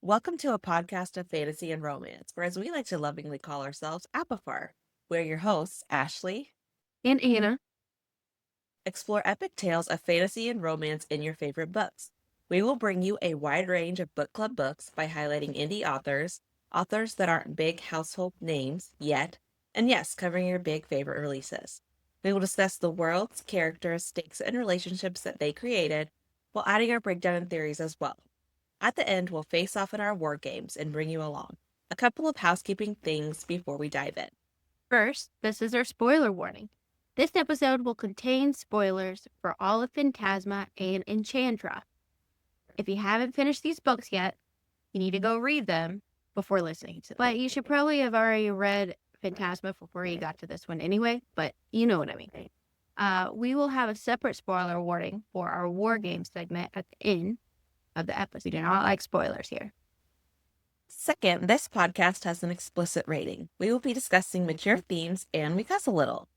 Welcome to a podcast of fantasy and romance, or as we like to lovingly call ourselves, APOFAR. We're your hosts, Ashley. And Anna. Explore epic tales of fantasy and romance in your favorite books. We will bring you a wide range of book club books by highlighting indie authors, authors that aren't big household names yet, and yes, covering your big favorite releases. We will discuss the worlds, characters, stakes, and relationships that they created, while adding our breakdown and theories as well. At the end, we'll face off in our war games and bring you along. A couple of housekeeping things before we dive in. First, this is our spoiler warning. This episode will contain spoilers for all of Phantasma and Enchantra. If you haven't finished these books yet, you need to go read them before listening to them. But you should probably have already read Phantasma before you got to this one anyway, but you know what I mean. We will have a separate spoiler warning for our war game segment at the end of the episode. We do not like spoilers here. Second, this podcast has an explicit rating. We will be discussing mature themes and we cuss a little.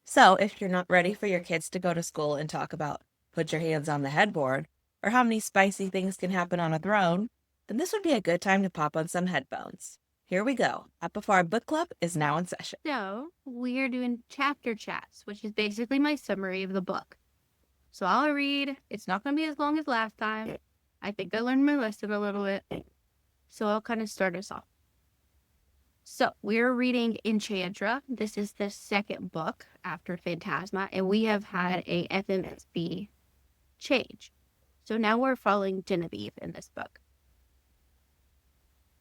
So if you're not ready for your kids to go to school and talk about put your hands on the headboard or how many spicy things can happen on a throne, then this would be a good time to pop on some headphones. Here we go. APOFAR Book Club is now in session. So we are doing chapter chats, which is basically my summary of the book. So I'll read. It's not going to be as long as last time. I think I learned my lesson a little bit. So I'll kind of start us off. So we're reading Enchantra. This is the second book after Phantasma, and we have had a FMSB change. So now we're following Genevieve in this book.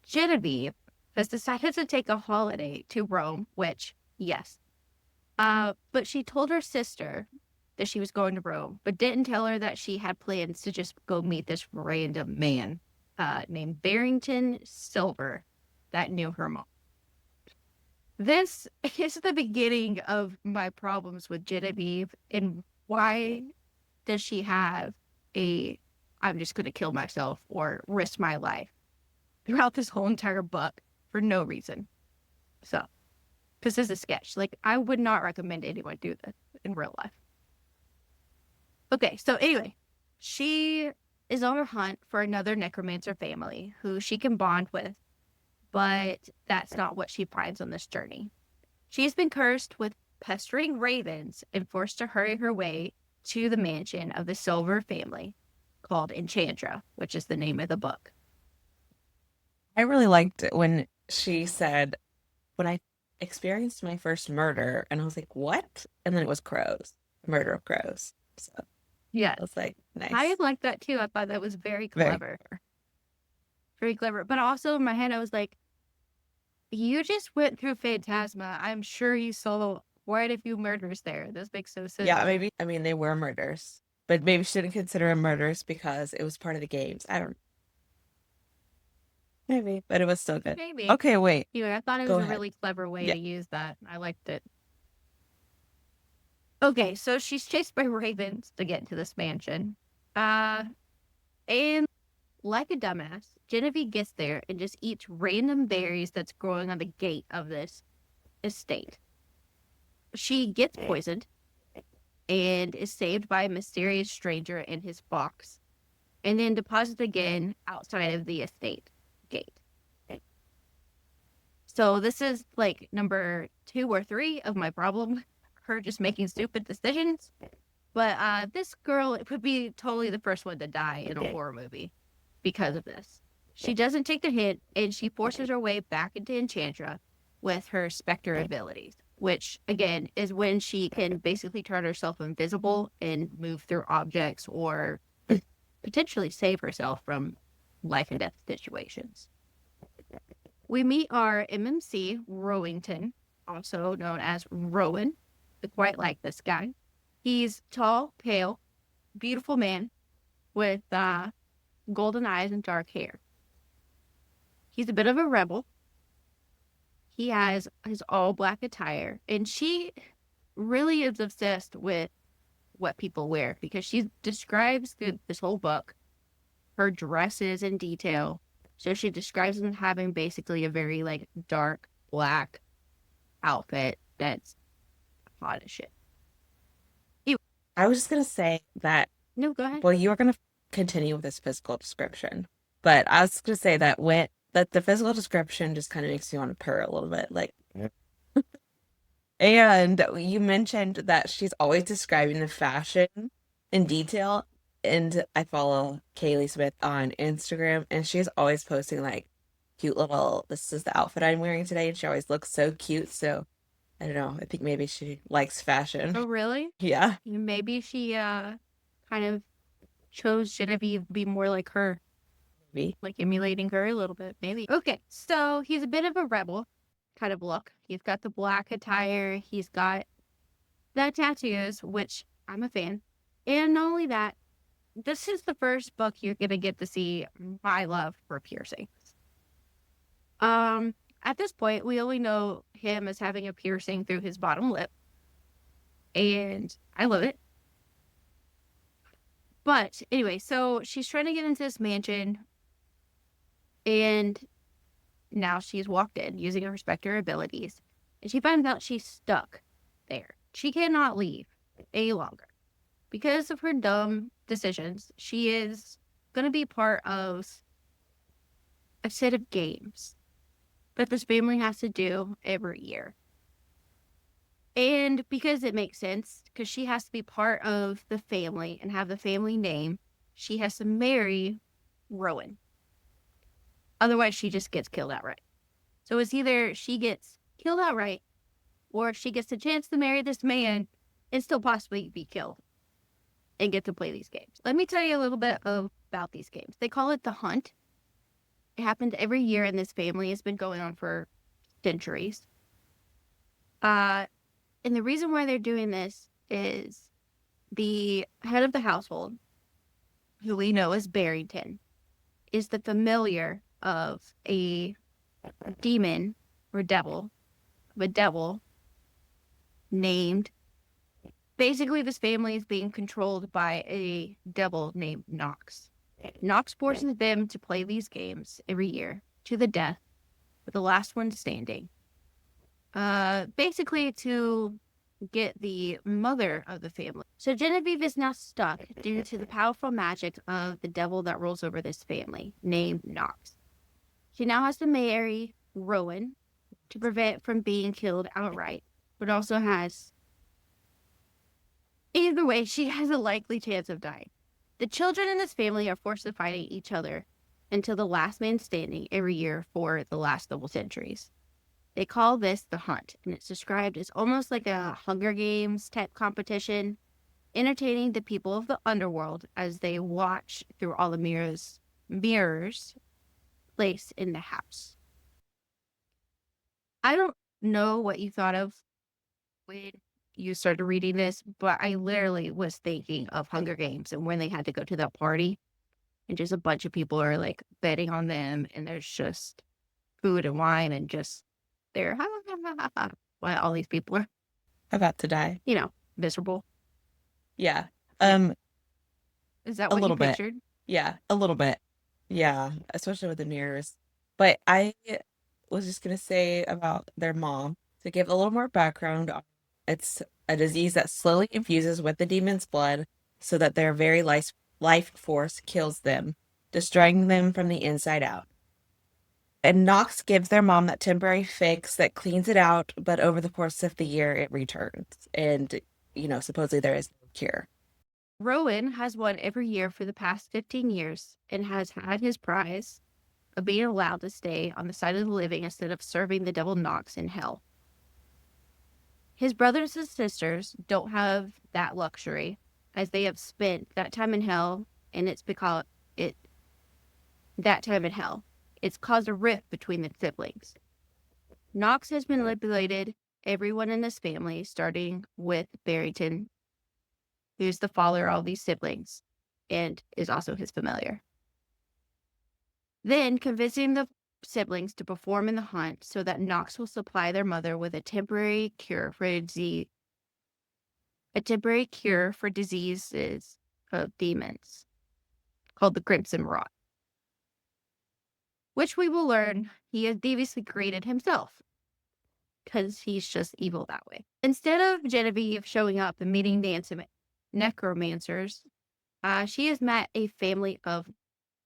Genevieve has decided to take a holiday to Rome, which, yes. But she told her sister that she was going to Rome, but didn't tell her that she had plans to just go meet this random man named Barrington Silver that knew her mom. This is the beginning of my problems with Genevieve, and why does she have I'm just going to kill myself or risk my life throughout this whole entire book for no reason. So, because this is a sketch. Like, I would not recommend anyone do this in real life. Okay, so anyway, she is on her hunt for another necromancer family who she can bond with, but that's not what she finds on this journey. She's been cursed with pestering ravens and forced to hurry her way to the mansion of the Silver family called Enchantra, which is the name of the book. I really liked it when she said, when I experienced my first murder, and I was like, what? And then it was crows, murder of crows. So yeah, I was like, nice. I liked that too. I thought that was very clever. Very clever. But also in my head, I was like, you just went through Phantasma. I'm sure you saw quite a few murders there. This makes no sense. Yeah, maybe. I mean, they were murders, but maybe shouldn't consider them murders because it was part of the games. I don't. Maybe, but it was still good. Maybe. Okay, wait. Anyway, I thought it was a really clever way to use that. I liked it. Okay, so she's chased by ravens to get to this mansion. And like a dumbass, Genevieve gets there and just eats random berries that's growing on the gate of this estate. She gets poisoned and is saved by a mysterious stranger in his box, and then deposited again outside of the estate gate. So this is like number 2 or 3 of my problem. Her just making stupid decisions. But this girl would be totally the first one to die in a horror movie because of this. She doesn't take the hint, and she forces her way back into Enchantra with her specter abilities, which, again, is when she can basically turn herself invisible and move through objects or potentially save herself from life and death situations. We meet our MMC, Rowington, also known as Rowan. I quite like this guy. He's tall, pale, beautiful man with golden eyes and dark hair. He's a bit of a rebel. He has his all-black attire, and she really is obsessed with what people wear because she describes through this whole book her dresses in detail. So she describes them having basically a very like dark black outfit that's hot as shit. I was just gonna say that. No, go ahead. Well, you were gonna continue with this physical description. But I was gonna say that the physical description just kind of makes you want to purr a little bit. Like, and you mentioned that she's always describing the fashion in detail. And I follow Kaylee Smith on Instagram, and she's always posting like cute little, this is the outfit I'm wearing today. And she always looks so cute. So I don't know. I think maybe she likes fashion. Oh, really? Yeah, Maybe she kind of chose Genevieve to be more like her, maybe. like emulating her a little bit, maybe. Okay, so he's a bit of a rebel kind of look. He's got the black attire, he's got the tattoos, which I'm a fan. And not only that, this is the first book you're gonna get to see my love for piercings. At this point, we only know him as having a piercing through his bottom lip, and I love it. But anyway, so she's trying to get into this mansion, and now she's walked in using her specter abilities, and she finds out she's stuck there. She cannot leave any longer. Because of her dumb decisions, she is going to be part of a set of games that this family has to do every year. And because it makes sense, because she has to be part of the family and have the family name, she has to marry Rowan. Otherwise, she just gets killed outright. So it's either she gets killed outright or she gets a chance to marry this man and still possibly be killed and get to play these games. Let me tell you a little bit about these games. They call it the Hunt. It happened every year in this family. It's been going on for centuries. And the reason why they're doing this is the head of the household, who we know as Barrington, is the familiar of a demon or devil, a devil named. Basically, this family is being controlled by a devil named Nox. Nox forces them to play these games every year to the death, with the last one standing. Basically to get the mother of the family. So Genevieve is now stuck due to the powerful magic of the devil that rules over this family, named Nox. She now has to marry Rowan to prevent from being killed outright, but also has... Either way, she has a likely chance of dying. The children in this family are forced to fight each other until the last man standing every year for the last couple centuries. They call this the Hunt, and it's described as almost like a Hunger Games type competition, entertaining the people of the underworld as they watch through all the mirrors placed in the house. I don't know what you thought of when you started reading this, but I literally was thinking of Hunger Games and when they had to go to that party and just a bunch of people are like betting on them and there's just food and wine and just there while all these people are, About to die. miserable. Yeah. Yeah. Um, Is that a what you little bit. pictured? Yeah, a little bit. Yeah, especially with the mirrors. But I was just gonna say about their mom to give a little more background. It's a disease that slowly infuses with the demon's blood so that their very life force kills them, destroying them from the inside out. And Nox gives their mom that temporary fix that cleans it out, but over the course of the year, it returns. And, supposedly there is no cure. Rowan has won every year for the past 15 years and has had his prize of being allowed to stay on the side of the living instead of serving the devil Nox in hell. His brothers and sisters don't have that luxury, as they have spent that time in hell, and it's because that time in hell, it's caused a rift between the siblings. Nox has manipulated everyone in this family, starting with Barrington, who's the father of all these siblings, and is also his familiar. Then Convincing the siblings to perform in the hunt so that Nox will supply their mother with a temporary cure for diseases of demons called the Crimson Rot, which we will learn he has deviously created himself because he's just evil that way. Instead of Genevieve showing up and meeting the necromancers, she has met a family of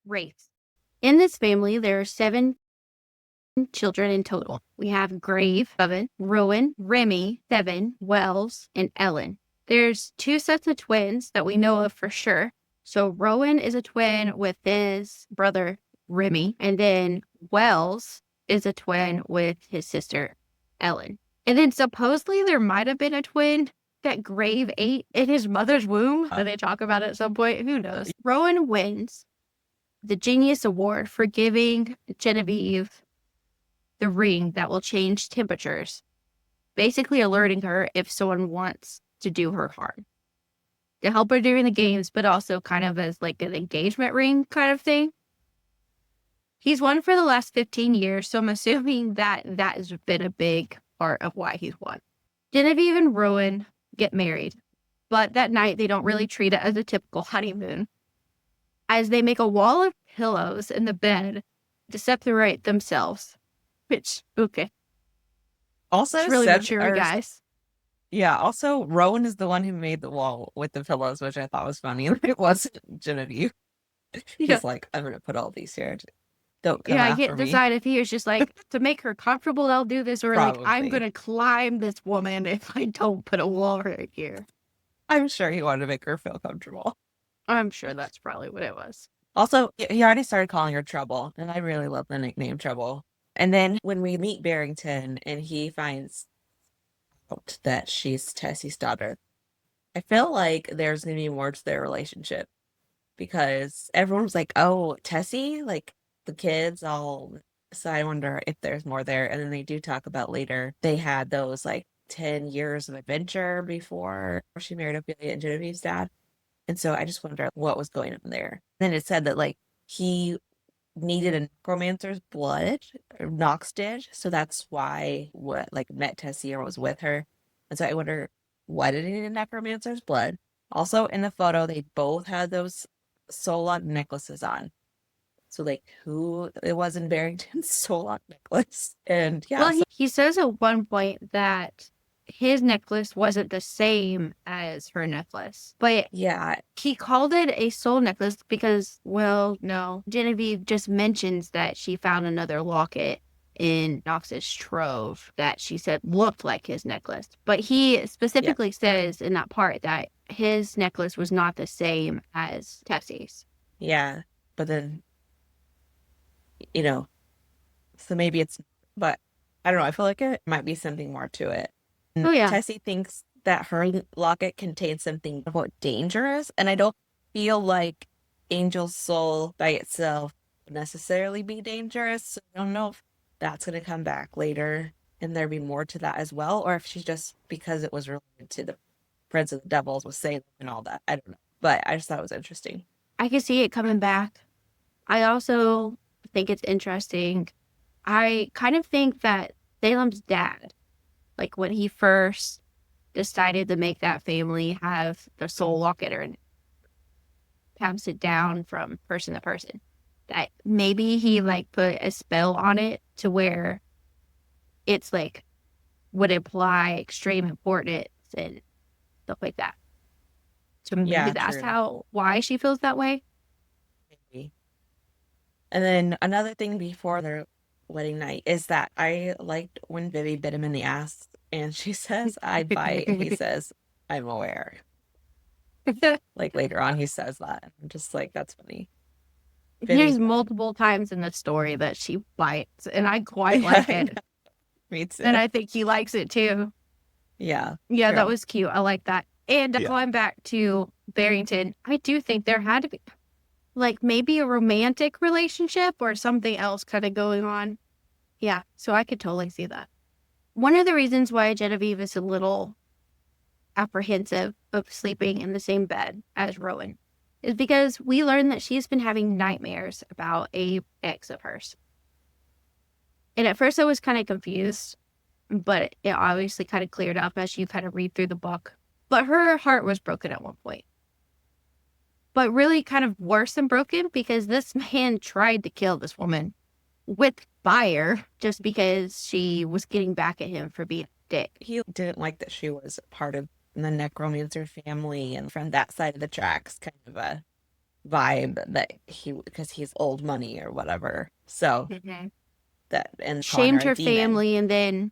wraiths In this family, there are 7 children in total. We have Grave, 7, Rowan, Remy, 7, Wells, and Ellen. There's 2 sets of twins that we know of for sure. So Rowan is a twin with his brother, Remy, and then Wells is a twin with his sister, Ellen. And then supposedly there might have been a twin that Grave ate in his mother's womb that they talk about at some point. Who knows? Rowan wins the Genius Award for giving Genevieve the ring that will change temperatures, basically alerting her if someone wants to do her harm, to help her during the games, but also kind of as like an engagement ring kind of thing. He's won for the last 15 years, so I'm assuming that that has been a big part of why he's won. Genevieve and Rowan get married, but that night they don't really treat it as a typical honeymoon, as they make a wall of pillows in the bed to separate themselves. Which, okay. Also, It's really mature, guys. Yeah, also, Rowan is the one who made the wall with the pillows, which I thought was funny. It wasn't Genevieve. Yeah. He's like, I'm going to put all these here. Don't come Yeah, I after can't me. decide if he was just like, to make her comfortable, I'll do this, or like, I'm Probably. going to climb this woman if I don't put a wall right here. I'm sure he wanted to make her feel comfortable. I'm sure that's probably what it was. Also, he already started calling her Trouble, and I really love the nickname Trouble. And then when we meet Barrington and he finds out that she's Tessie's daughter, I feel like there's going to be more to their relationship because everyone was like, oh, Tessie, like the kids all. So I wonder if there's more there. And then they do talk about later, they had those like 10 years of adventure before she married Ophelia and Genevieve's dad. And so I just wonder what was going on there. Then it said that like he needed a necromancer's blood, or Knox did. So that's why what like met Tessie or was with her. And so I wonder why did he need a necromancer's blood? Also in the photo, they both had those soul lock necklaces on. So like who it was in Barrington's soul lock necklace. And yeah. Well, he says at one point that his necklace wasn't the same as her necklace, but yeah, he called it a soul necklace because, well, no, Genevieve just mentions that she found another locket in Knox's trove that she said looked like his necklace. But he specifically says in that part that his necklace was not the same as Tessie's. Yeah. But then, you know, so maybe it's, but I don't know. I feel like it might be something more to it. And Oh, yeah. Tessie thinks that her locket contains something about dangerous. And I don't feel like Angel's soul by itself would necessarily be dangerous. So I don't know if that's going to come back later and there be more to that as well. Or if she's just because it was related to the Prince of the Devils with Salem and all that. I don't know. But I just thought it was interesting. I can see it coming back. I also think it's interesting. I kind of think that Salem's dad, like when he first decided to make that family have the soul locket and pass it down from person to person, that maybe he like put a spell on it to where it's like would imply extreme importance and stuff like that. So maybe Yeah, that's true. why she feels that way. Maybe. And then another thing before their wedding night is that I liked when Vivi bit him in the ass and she says, I bite. And he says, I'm aware. Like later on, he says that. I'm just like, that's funny. There's multiple times in the story that she bites, and I quite like it. Me too. And I think he likes it too. Yeah. Yeah, true. that was cute. I like that. And going back to Barrington, I do think there had to be like maybe a romantic relationship or something else kind of going on. Yeah, so I could totally see that. One of the reasons why Genevieve is a little apprehensive of sleeping in the same bed as Rowan is because we learned that she's been having nightmares about a ex of hers. And at first I was kind of confused, but it obviously kind of cleared up as you kind of read through the book. But her heart was broken at one point. But really kind of worse than broken because this man tried to kill this woman with fire just because she was getting back at him for being a dick. He didn't like that she was part of the necromancer family and from that side of the tracks, kind of a vibe that because he's old money or whatever. So Mhm. that and calling her Shamed a her demon, family, and then,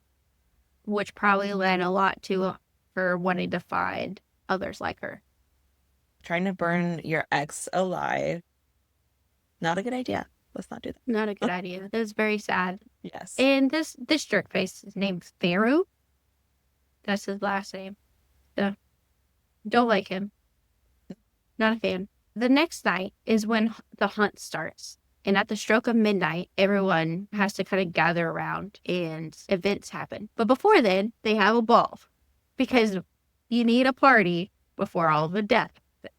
which probably led a lot to her wanting to find others like her. trying to burn your ex alive. Not a good idea. Let's not do Not a good that. idea. That was very sad. Yes. And this jerk face, his name's Pharaoh. That's his last name. So, don't like him. Not a fan. The next night is when the hunt starts. And at the stroke of midnight, everyone has to kind of gather around and events happen. But before then, they have a ball because you need a party before all the death. Of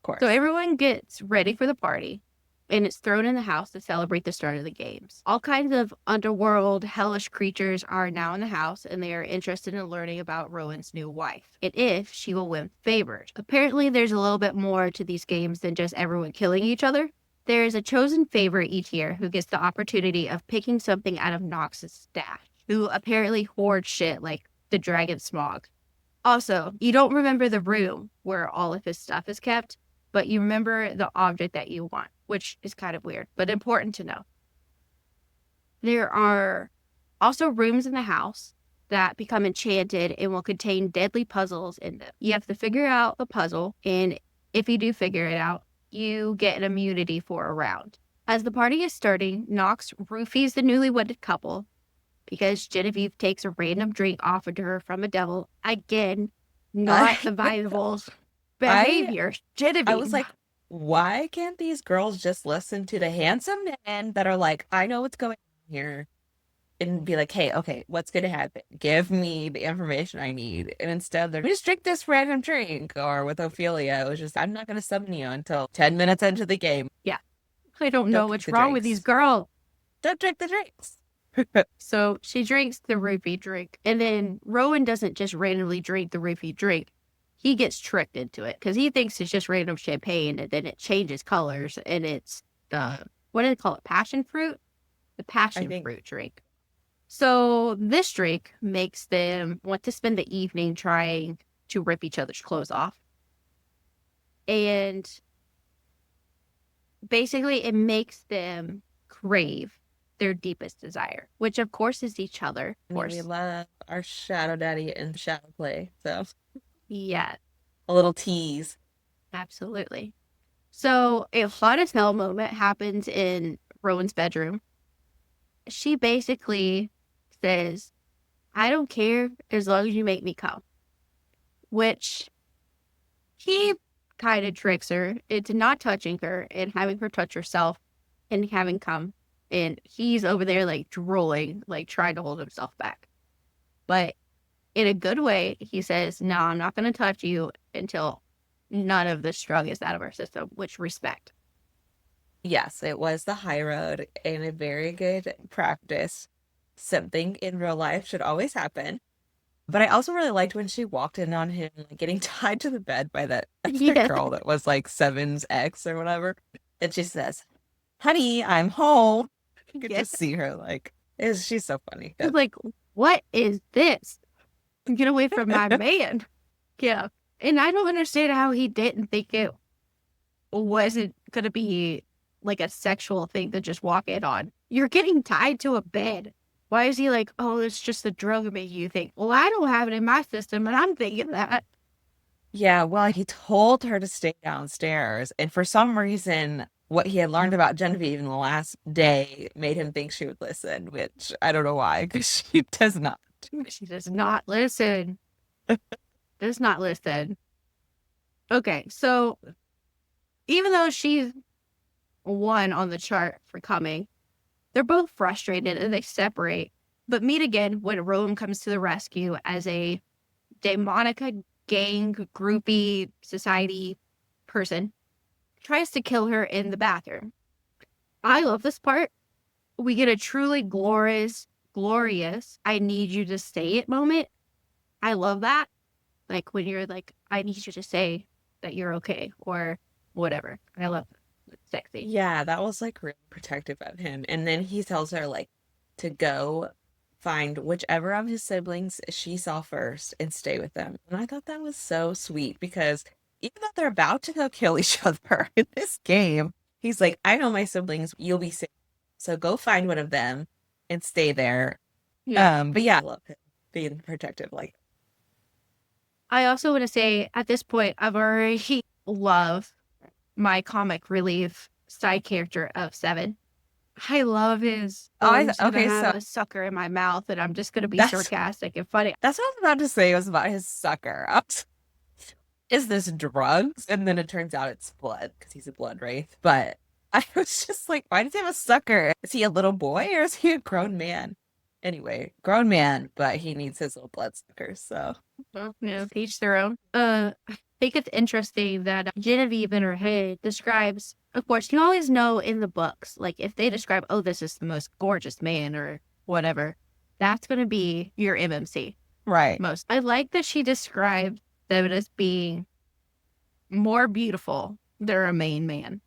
So course. everyone gets ready for the party and it's thrown in the house to celebrate the start of the games. All kinds of underworld, hellish creatures are now in the house and they are interested in learning about Rowan's new wife and if she will win favors. Apparently, there's a little bit more to these games than just everyone killing each other. There is a chosen favorite each year who gets the opportunity of picking something out of Nox's stash, who apparently hoards shit like the dragon smog. Also, you don't remember the room where all of his stuff is kept, but you remember the object that you want, which is kind of weird, but important to know. There are also rooms in the house that become enchanted and will contain deadly puzzles in them. You have to figure out the puzzle, and if you do figure it out, you get an immunity for a round. As the party is starting, Nox roofies the newlywed couple because Genevieve takes a random drink offered to her from a devil. Again, not I advisable I behavior. I was Genevieve. like, why can't these girls just listen to the handsome men that are like, I know what's going on here, and be like, hey, okay, what's gonna happen? Give me the information I need. And instead, they're just drink this random drink. Or with Ophelia, it was just, I'm not gonna summon you until 10 minutes into the game. Yeah, I don't Don't know drink what's the wrong with these drinks. girls. Don't drink the drinks. So she drinks the roofie drink. And then Rowan doesn't just randomly drink the roofie drink. He gets tricked into it because he thinks it's just random champagne and then it changes colors and it's the, what do they call it? Passion fruit? The I passion think, fruit drink. So this drink makes them want to spend the evening trying to rip each other's clothes off. And basically, it makes them crave their deepest desire, which of course is each other. I Of mean, we course. love our Shadow Daddy and Shadow Play. So Yeah, a little tease. absolutely. So a hot as hell moment happens in Rowan's bedroom. She basically says, I don't care as long as you make me come, which he kind of tricks her into not touching her and having her touch herself and having come. And he's over there like drooling, like trying to hold himself back. But in a good way, he says, no, I'm not going to touch you until none of this drug is out of our system, which respect. Yes, it was the high road and a very good practice. Something in real life should always happen. But I also really liked when she walked in on him like getting tied to the bed by that other Yeah. girl that was like Seven's ex or whatever. And she says, honey, I'm home. You could Yeah. just see her like, is she's so funny. It's like, what is this? Get away from my man. Yeah. And I don't understand how he didn't think it wasn't going to be like a sexual thing to just walk in on. You're getting tied to a bed. Why is he like, oh, it's just a drug making you think? Well, I don't have it in my system, and I'm thinking that. Yeah, well, he told her to stay downstairs. And for some reason, what he had learned about Genevieve in the last day made him think she would listen, which I don't know why, because she does not. She does not listen. Does not listen. Okay, so even though she's one on the chart for coming, they're both frustrated and they separate, but meet again when Rowan comes to the rescue as a Demonica gang groupie society person tries to kill her in the bathroom. I love this part. We get a truly glorious I need you to say it moment. I love that. Like when you're like, I need you to say that you're okay or whatever. I love it. It's sexy. Yeah, that was like really protective of him. And then he tells her like to go find whichever of his siblings she saw first and stay with them. And I thought that was so sweet because even though they're about to go kill each other in this game, he's like, I know my siblings, you'll be safe. So go find one of them and stay there. Yeah. But yeah, I love him being protective. Like, I also want to say at this point, I've already loved my comic relief side character of Seven. I love his, oh, I'm just gonna okay, have so a sucker in my mouth and I'm just gonna be that's sarcastic and funny. that's what I was about to say was about his sucker. Is this drugs? And then it turns out it's blood because he's a blood wraith. But I was just like, why does he have a sucker? Is he a little boy or is he a grown man? Anyway, grown man, but he needs his little blood sucker. So Well, each their own. I think it's interesting that Genevieve in her head describes, of course, you always know in the books, like if they describe, oh, this is the most gorgeous man or whatever, that's going to be your MMC. right. Most. I like that she described them as being more beautiful than a main man.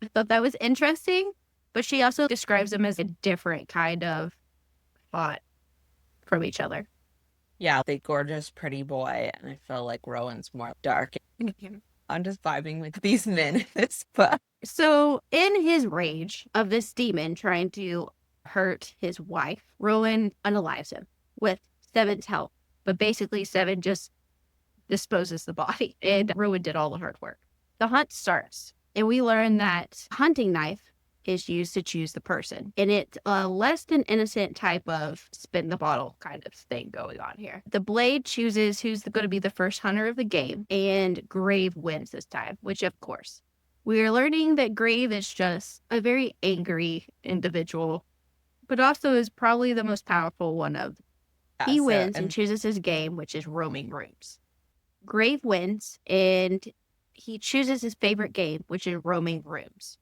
I thought that was interesting, but she also describes them as a different kind of thought from each other. Yeah, the gorgeous, pretty boy. And I feel like Rowan's more dark. I'm just vibing with these men in this book. So, in his rage of this demon trying to hurt his wife, Rowan unalives him with Seven's help. But basically, Seven just disposes the body, and Rowan did all the hard work. The hunt starts, and we learn that hunting knife is used to choose the person. And it's a less than innocent type of spin the bottle kind of thing going on here. The blade chooses who's going to be the first hunter of the game, and Grave wins this time, which of course. We are learning that Grave is just a very angry individual, but also is probably the most powerful one of them. He wins and chooses his game, which is roaming rooms. Grave wins, and he chooses his favorite game, which is roaming rooms.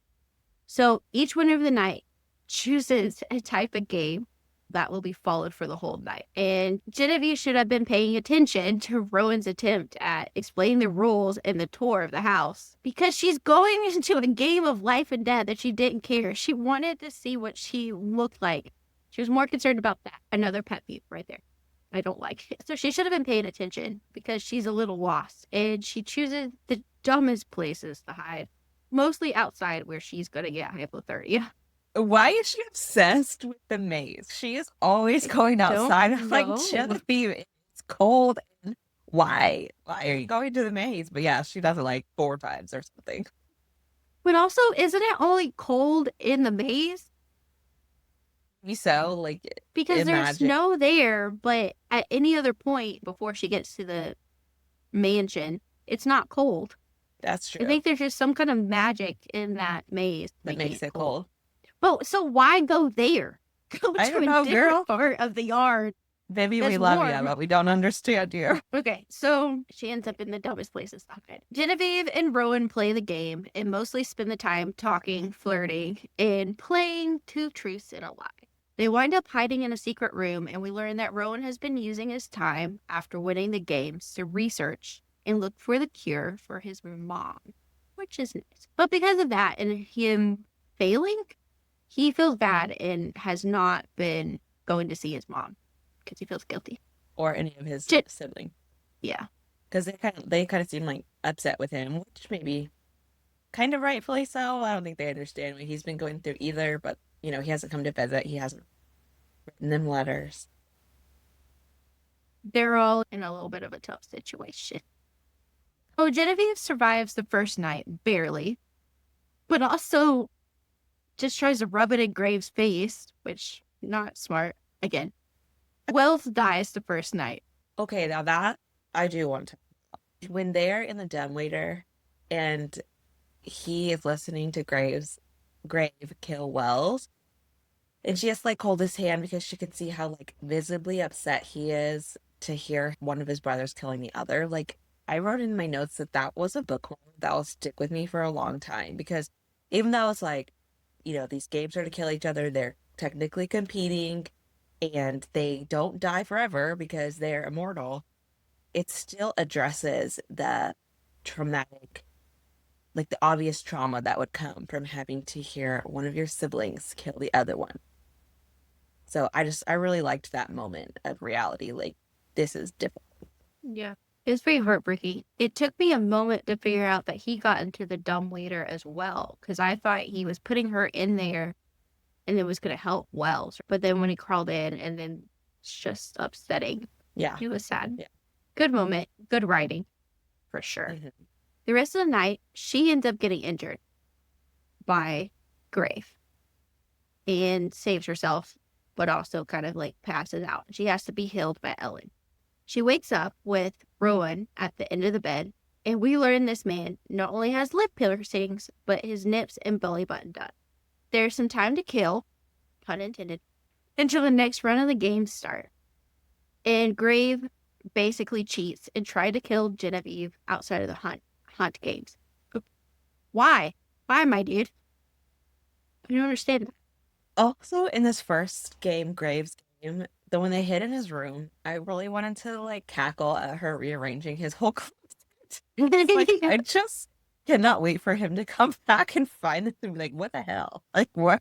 So each winner of the night chooses a type of game that will be followed for the whole night. And Genevieve should have been paying attention to Rowan's attempt at explaining the rules and the tour of the house because she's going into a game of life and death that she didn't care. She wanted to see what she looked like. She was more concerned about that. Another pet peeve right there. I don't like it. So she should have been paying attention because she's a little lost and she chooses the dumbest places to hide. Mostly outside where she's going to get hypothermia. Why is she obsessed with the maze? She is always going outside. I'm like, Genevieve, it's cold. And why? Why are you going to the maze? But yeah, she does it like 4 times or something. But also, isn't it only cold in the maze? Maybe so, like, because there's snow there, but at any other point before she gets to the mansion, it's not cold. That's true. I think there's just some kind of magic in that maze that makes it cold. Well, so why go there? Go to a different part of the yard. Maybe we love you, but we don't understand you. Okay, so she ends up in the dumbest places. Okay. Genevieve and Rowan play the game and mostly spend the time talking, flirting, and playing 2 truths and a lie. They wind up hiding in a secret room, and we learn that Rowan has been using his time after winning the games to research and look for the cure for his mom, which is nice. But because of that and him failing, he feels bad and has not been going to see his mom because he feels guilty. Or any of his siblings. Yeah. Because they kind of seem like upset with him, which maybe kind of rightfully so. I don't think they understand what he's been going through either, but he hasn't come to visit. He hasn't written them letters. They're all in a little bit of a tough situation. Oh, Genevieve survives the first night, barely, but also just tries to rub it in Grave's face, which not smart. Again, Wells dies the first night. Okay, now that I do want to. When they're in the dumbwaiter and he is listening to Grave kill Wells, and she has to like hold his hand because she could see how like visibly upset he is to hear one of his brothers killing the other. Like, I wrote in my notes that was a bookmark that will stick with me for a long time because even though it's like, these games are to kill each other, they're technically competing and they don't die forever because they're immortal. It still addresses the traumatic, like the obvious trauma that would come from having to hear one of your siblings kill the other one. So I really liked that moment of reality. Like, this is difficult. Yeah. It was pretty heartbreaking. It took me a moment to figure out that he got into the dumb waiter as well, because I thought he was putting her in there and it was going to help Wells. But then when he crawled in, and then it's just upsetting. Yeah. It was sad. Yeah. Good moment. Good writing, for sure. Mm-hmm. The rest of the night, she ends up getting injured by Grave and saves herself, but also kind of like passes out. She has to be healed by Ellen. She wakes up with Rowan at the end of the bed, and we learn this man not only has lip piercings, but his nips and belly button done. There's some time to kill, pun intended, until the next run of the games start. And Grave basically cheats and tried to kill Genevieve outside of the hunt games. Why? Why, my dude? I don't understand that. Also, in this first game, Graves game, when they hid in his room, I really wanted to like cackle at her rearranging his whole closet. It's like, I just cannot wait for him to come back and find this and be like, what the hell? Like, what?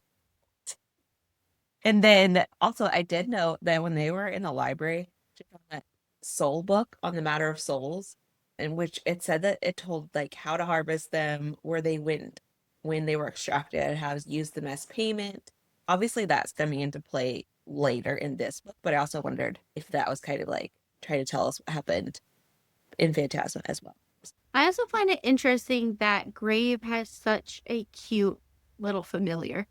And then also, I did know that when they were in the library, she found that soul book on the matter of souls, in which it said that it told like how to harvest them, where they went when they were extracted, how to use them as payment. Obviously, that's coming into play later in this book, but I also wondered if that was kind of like trying to tell us what happened in Phantasma as well. I also find it interesting that Grave has such a cute little familiar.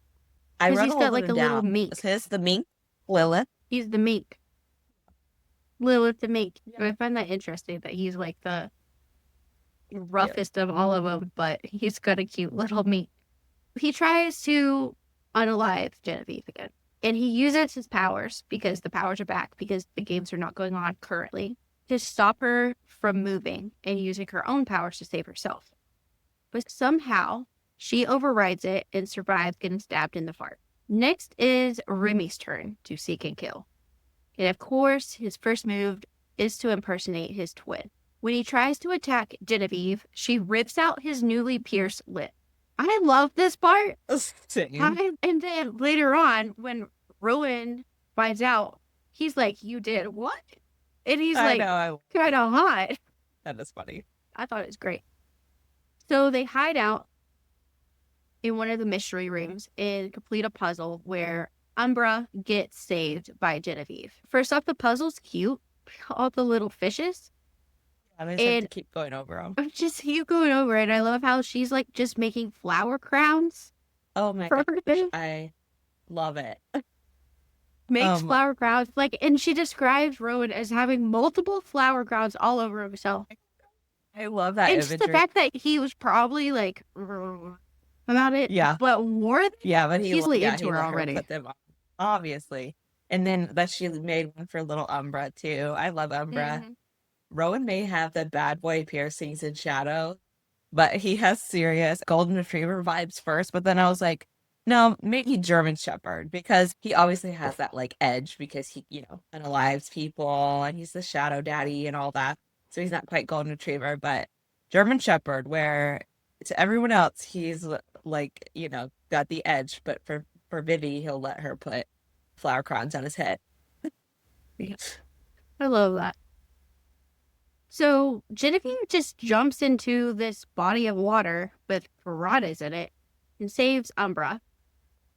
I Because wrote he's all got of like a them little down. mink. Is his the mink? Lilith? He's the mink. Lilith the mink. Yeah. I find that interesting that he's like the roughest of all of them, but he's got a cute little mink. He tries to unalive Genevieve again. And he uses his powers, because the powers are back, because the games are not going on currently, to stop her from moving and using her own powers to save herself. But somehow, she overrides it and survives getting stabbed in the fart. Next is Remy's turn to seek and kill. And of course, his first move is to impersonate his twin. When he tries to attack Genevieve, she rips out his newly pierced lip. I love this part. Same. And then later on, when Rowan finds out, he's like, "You did what?" And he's I like, know. kind of hot. That is funny. I thought it was great. So they hide out in one of the mystery rooms and complete a puzzle where Umbra gets saved by Genevieve. First off, the puzzle's cute. All the little fishes. And I just have to keep going over them. Just you going over it. I love how she's like just making flower crowns. Oh my for gosh, her thing. I love it. Makes flower crowns. Like, and she describes Rowan as having multiple flower crowns all over himself. I love that And imagery. just the fact that he was probably like about it. Yeah. But more than but he's really into her let already. put them on, obviously. And then that she made one for little Umbra too. I love Umbra. Mhm. Rowan may have the bad boy piercings in shadow, but he has serious golden retriever vibes first. But then I was like, no, maybe German Shepherd, because he obviously has that like edge because he, unalives people and he's the shadow daddy and all that. So he's not quite golden retriever, but German Shepherd, where to everyone else he's like, got the edge, but for Vivi, he'll let her put flower crowns on his head. I love that. So Genevieve just jumps into this body of water with piranhas in it and saves Umbra.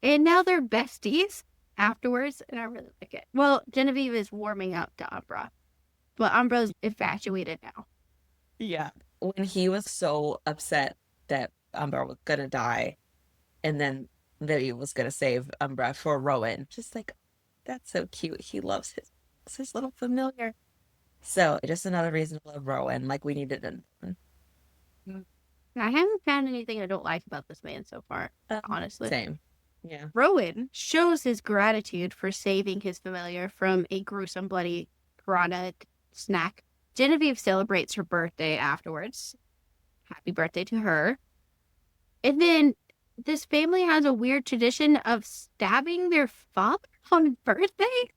And now they're besties afterwards, and I really like it. Well, Genevieve is warming up to Umbra, but Umbra's infatuated now. Yeah. When he was so upset that Umbra was gonna die, and then Vivi was gonna save Umbra for Rowan, just like, that's so cute. He loves his little familiar. So just another reason to love Rowan. Like we needed another one. I haven't found anything I don't like about this man so far, honestly. Same. Yeah. Rowan shows his gratitude for saving his familiar from a gruesome, bloody piranha snack. Genevieve celebrates her birthday afterwards. Happy birthday to her. And then this family has a weird tradition of stabbing their father on his birthday.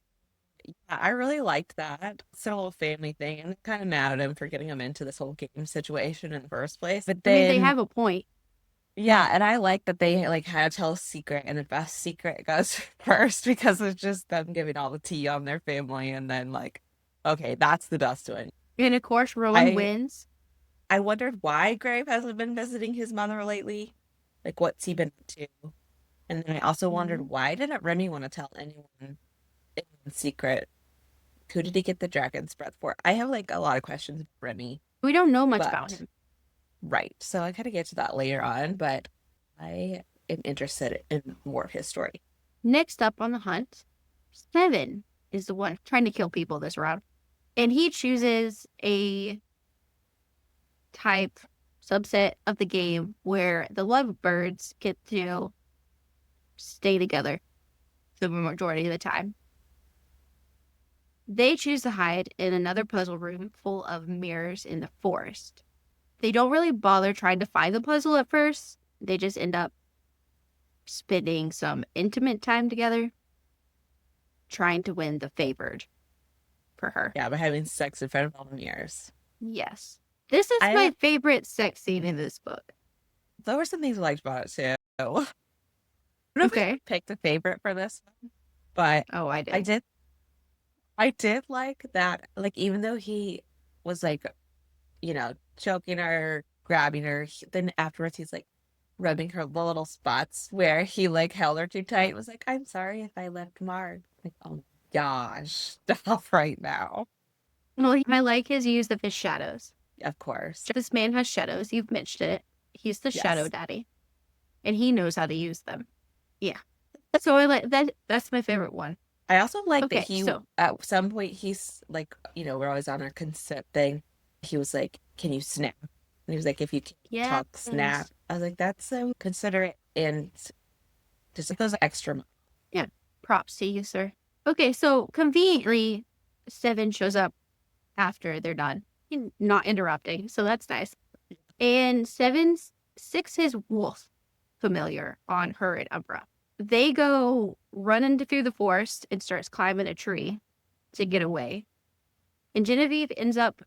Yeah, I really liked that. It's a little family thing, and kind of mad at him for getting him into this whole game situation in the first place. But then, they have a point. Yeah, and I like that they like had to tell a secret, and the best secret goes first because it's just them giving all the tea on their family, and then like, okay, that's the best one. And of course, Rowan I wins. I wondered why Grave hasn't been visiting his mother lately. Like, what's he been up to? And then I also Mhm. wondered why didn't Remy want to tell anyone in secret? Who did he get the dragon's breath for? I have like a lot of questions about Remy, We don't know much about but him. right. So I gotta get to that later on, but I am interested in more of his story. Next up on the hunt, Seven is the one trying to kill people this round. And he chooses a type subset of the game where the lovebirds get to stay together the majority of the time. They choose to hide in another puzzle room full of mirrors in the forest. They don't really bother trying to find the puzzle at first. They just end up spending some intimate time together, trying to win the favored for her. Yeah, but having sex in front of all the mirrors. Yes. This is I my favorite sex scene in this book. There were some things I liked about it too. I don't know if I Okay. picked a favorite for this one, but Oh, I I did. did I did like that. Like, even though he was like, choking her, grabbing her, then afterwards he's like rubbing her the little spots where he like held her too tight. Was like, I'm sorry if I left marks. Like, oh my gosh, stop right now. Well, I like his use of his shadows. Of course. This man has shadows. You've mentioned it. He's the shadow Yes. daddy, and he knows how to use them. Yeah. So I like that. That's my favorite one. I also like that Okay, he, so at some point, he's like, we're always on our consent thing. He was like, can you snap? And he was like, if you can yeah, talk, snap. I was like, that's so considerate and just like those extra. yeah. Props to you, sir. Okay, so conveniently, Seven shows up after they're done, not interrupting. So that's nice. And Seven six his wolf familiar on her and Umbra. They go running through the forest and starts climbing a tree to get away. And Genevieve ends up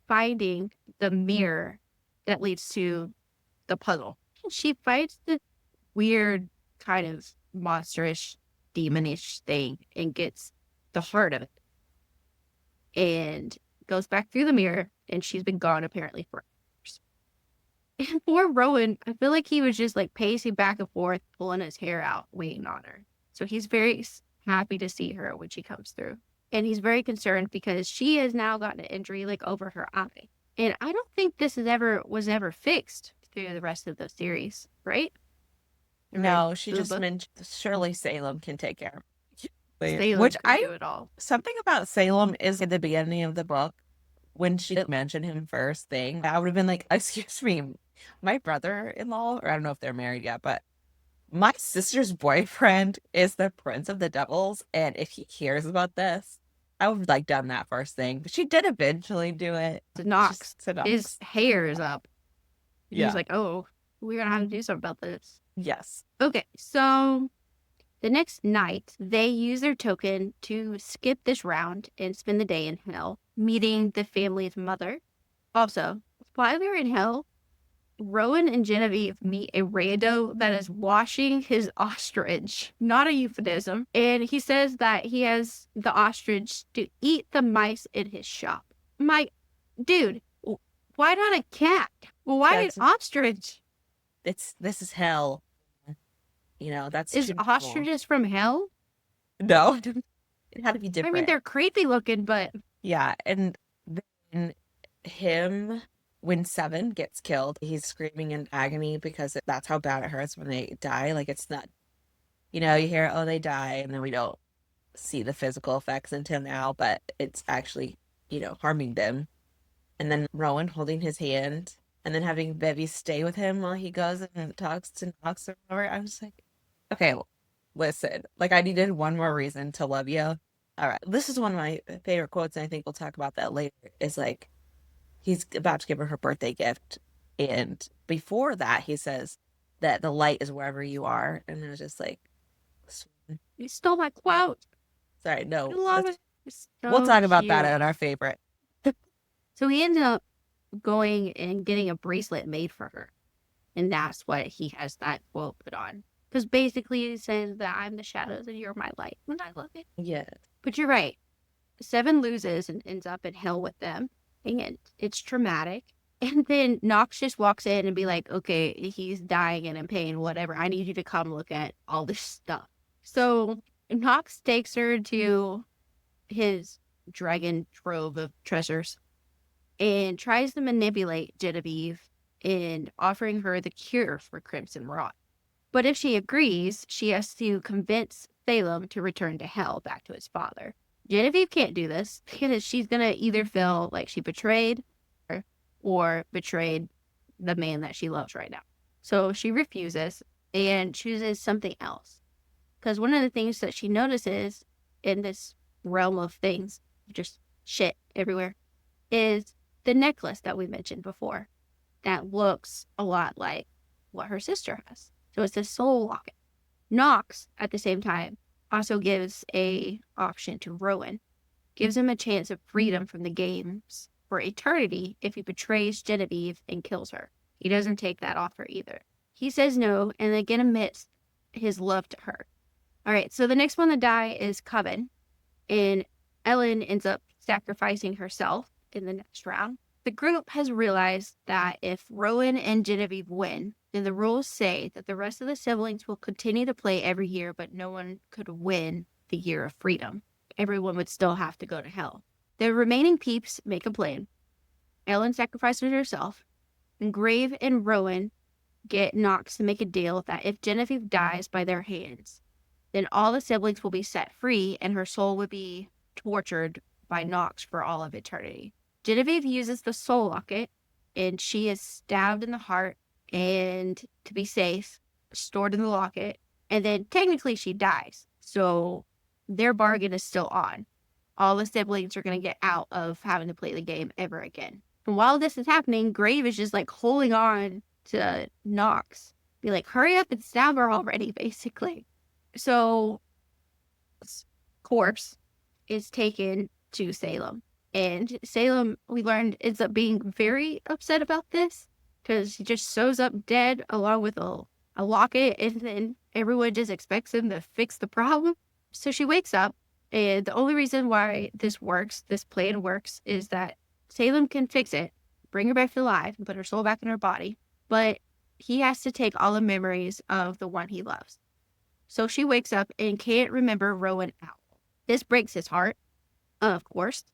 finding the mirror that leads to the puzzle. She finds the weird kind of monsterish, demonish thing and gets the heart of it. And goes back through the mirror, and she's been gone apparently for hours. And poor Rowan, I feel like he was just like pacing back and forth, pulling his hair out, waiting on her. So he's very happy to see her when she comes through. And he's very concerned because she has now gotten an injury like over her eye. And I don't think this was ever fixed through the rest of the series, right? No, she The just book. mentioned surely Salem can take care of it. Salem Which can do it all. something about Salem is at the beginning of the book when she didn't mention him first thing. I would have been like, excuse me, my brother-in-law, or I don't know if they're married yet, but my sister's boyfriend is the Prince of the Devils, and if he hears about this, I would have like done that first thing. But she did eventually do it. Knox, Just to his Knox. hair is up. He's Yeah. like, oh, we're gonna have to do something about this. Yes. Okay, so the next night, they use their token to skip this round and spend the day in hell, meeting the family's mother. Also, while they're in hell, Rowan and Genevieve meet a rando that is washing his ostrich. Not a euphemism. And he says that he has the ostrich to eat the mice in his shop. My dude, why not a cat? Why an ostrich? This is hell. That's Is too normal. ostriches from hell? No, it had to be I different. mean, they're creepy looking, but Yeah, and then him, when Seven gets killed, he's screaming in agony because that's how bad it hurts when they die. Like, it's not, you hear, oh, they die, and then we don't see the physical effects until now, but it's actually, harming them. And then Rowan holding his hand, and then having Bevy stay with him while he goes and talks to Knox or whatever. I was like, okay, listen, like, I needed one more reason to love you. All right, this is one of my favorite quotes, and I think we'll talk about that later. Is like, he's about to give her birthday gift, and before that, he says that the light is wherever you are, and I was just like, you stole my quote. sorry, I no, love it. It's we'll so talk about that cute. in our favorite. So he ended up going and getting a bracelet made for her. And that's what he has that quote put on. Because basically he says that I'm the shadows and you're my light. And I love it. Yeah, But you're right. Seven loses and ends up in hell with them. and it's traumatic. And then Knox just walks in and be like, okay, he's dying and in pain, whatever. I need you to come look at all this stuff. So Knox takes her to his dragon trove of treasures and tries to manipulate Genevieve in offering her the cure for Crimson Rot. But if she agrees, she has to convince Salem to return to hell back to his father. Genevieve can't do this because she's going to either feel like she betrayed her or betrayed the man that she loves right now. So she refuses and chooses something else. Because one of the things that she notices in this realm of things, just shit everywhere, is the necklace that we mentioned before that looks a lot like what her sister has. So it's a soul locket. Knox, at the same time, also gives a option to Rowan, gives him a chance of freedom from the games for eternity if he betrays Genevieve and kills her. He doesn't take that offer either. He says no and again admits his love to her. All right, so the next one to die is Coven, and Ellen ends up sacrificing herself in the next round. The group has realized that if Rowan and Genevieve win, then the rules say that the rest of the siblings will continue to play every year, but no one could win the Year of Freedom. Everyone would still have to go to hell. The remaining peeps make a plan. Ellen sacrifices herself, and Grave and Rowan get Knox to make a deal that if Genevieve dies by their hands, then all the siblings will be set free and her soul would be tortured by Knox for all of eternity. Genevieve uses the soul locket and she is stabbed in the heart and, to be safe, stored in the locket. And then technically she dies. So their bargain is still on. All the siblings are going to get out of having to play the game ever again. And while this is happening, Grave is just like holding on to Knox. Be like, hurry up and stab her already, basically. So, corpse is taken to Salem. And Salem, we learned, ends up being very upset about this because he just shows up dead along with a locket, and then everyone just expects him to fix the problem. So she wakes up, and the only reason why this plan works, is that Salem can fix it, bring her back to life, and put her soul back in her body, but he has to take all the memories of the one he loves. So she wakes up and can't remember Rowan out. This breaks his heart, of course,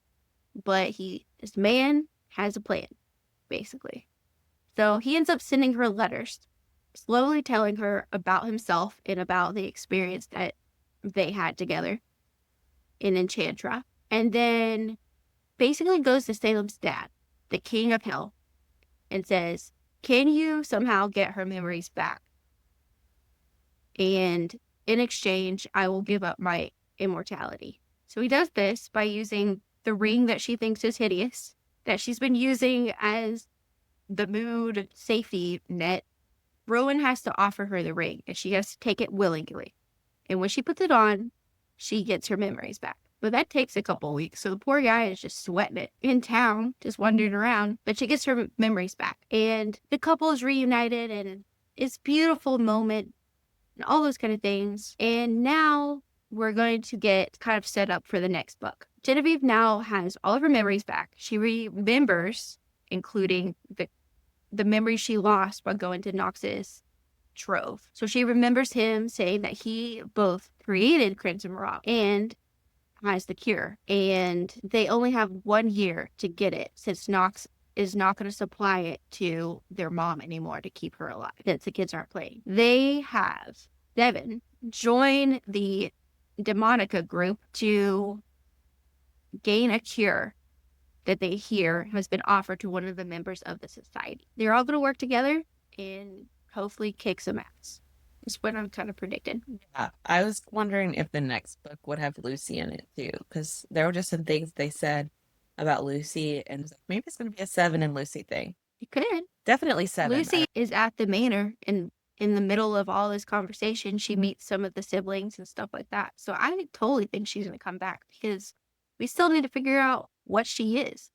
but this man has a plan, basically. So he ends up sending her letters, slowly telling her about himself and about the experience that they had together in Enchantra. And then basically goes to Salem's dad, the king of hell, and says, can you somehow get her memories back? And in exchange, I will give up my immortality. So he does this by using the ring that she thinks is hideous, that she's been using as the mood safety net. Rowan has to offer her the ring, and she has to take it willingly. And when she puts it on, she gets her memories back. But that takes a couple of weeks, so the poor guy is just sweating it in town, just wandering around. But she gets her memories back. And the couple is reunited, and it's a beautiful moment, and all those kind of things. And now we're going to get kind of set up for the next book. Genevieve now has all of her memories back. She remembers, including the memories she lost by going to Knox's trove. So she remembers him saying that he both created Crimson Rock and has the cure. And they only have 1 year to get it, since Knox is not going to supply it to their mom anymore to keep her alive, since the kids aren't playing. They have Devin join the Demonica group to gain a cure that they hear has been offered to one of the members of the society. They're all going to work together and hopefully kick some ass. Is what I'm kind of predicting. Yeah, I was wondering if the next book would have Lucy in it too, because there were just some things they said about Lucy, and it was like, maybe it's going to be a Seven and Lucy thing. It could. Definitely Seven. Lucy is at the manor, and in the middle of all this conversation, she meets some of the siblings and stuff like that. So I totally think she's going to come back, because we still need to figure out what she is.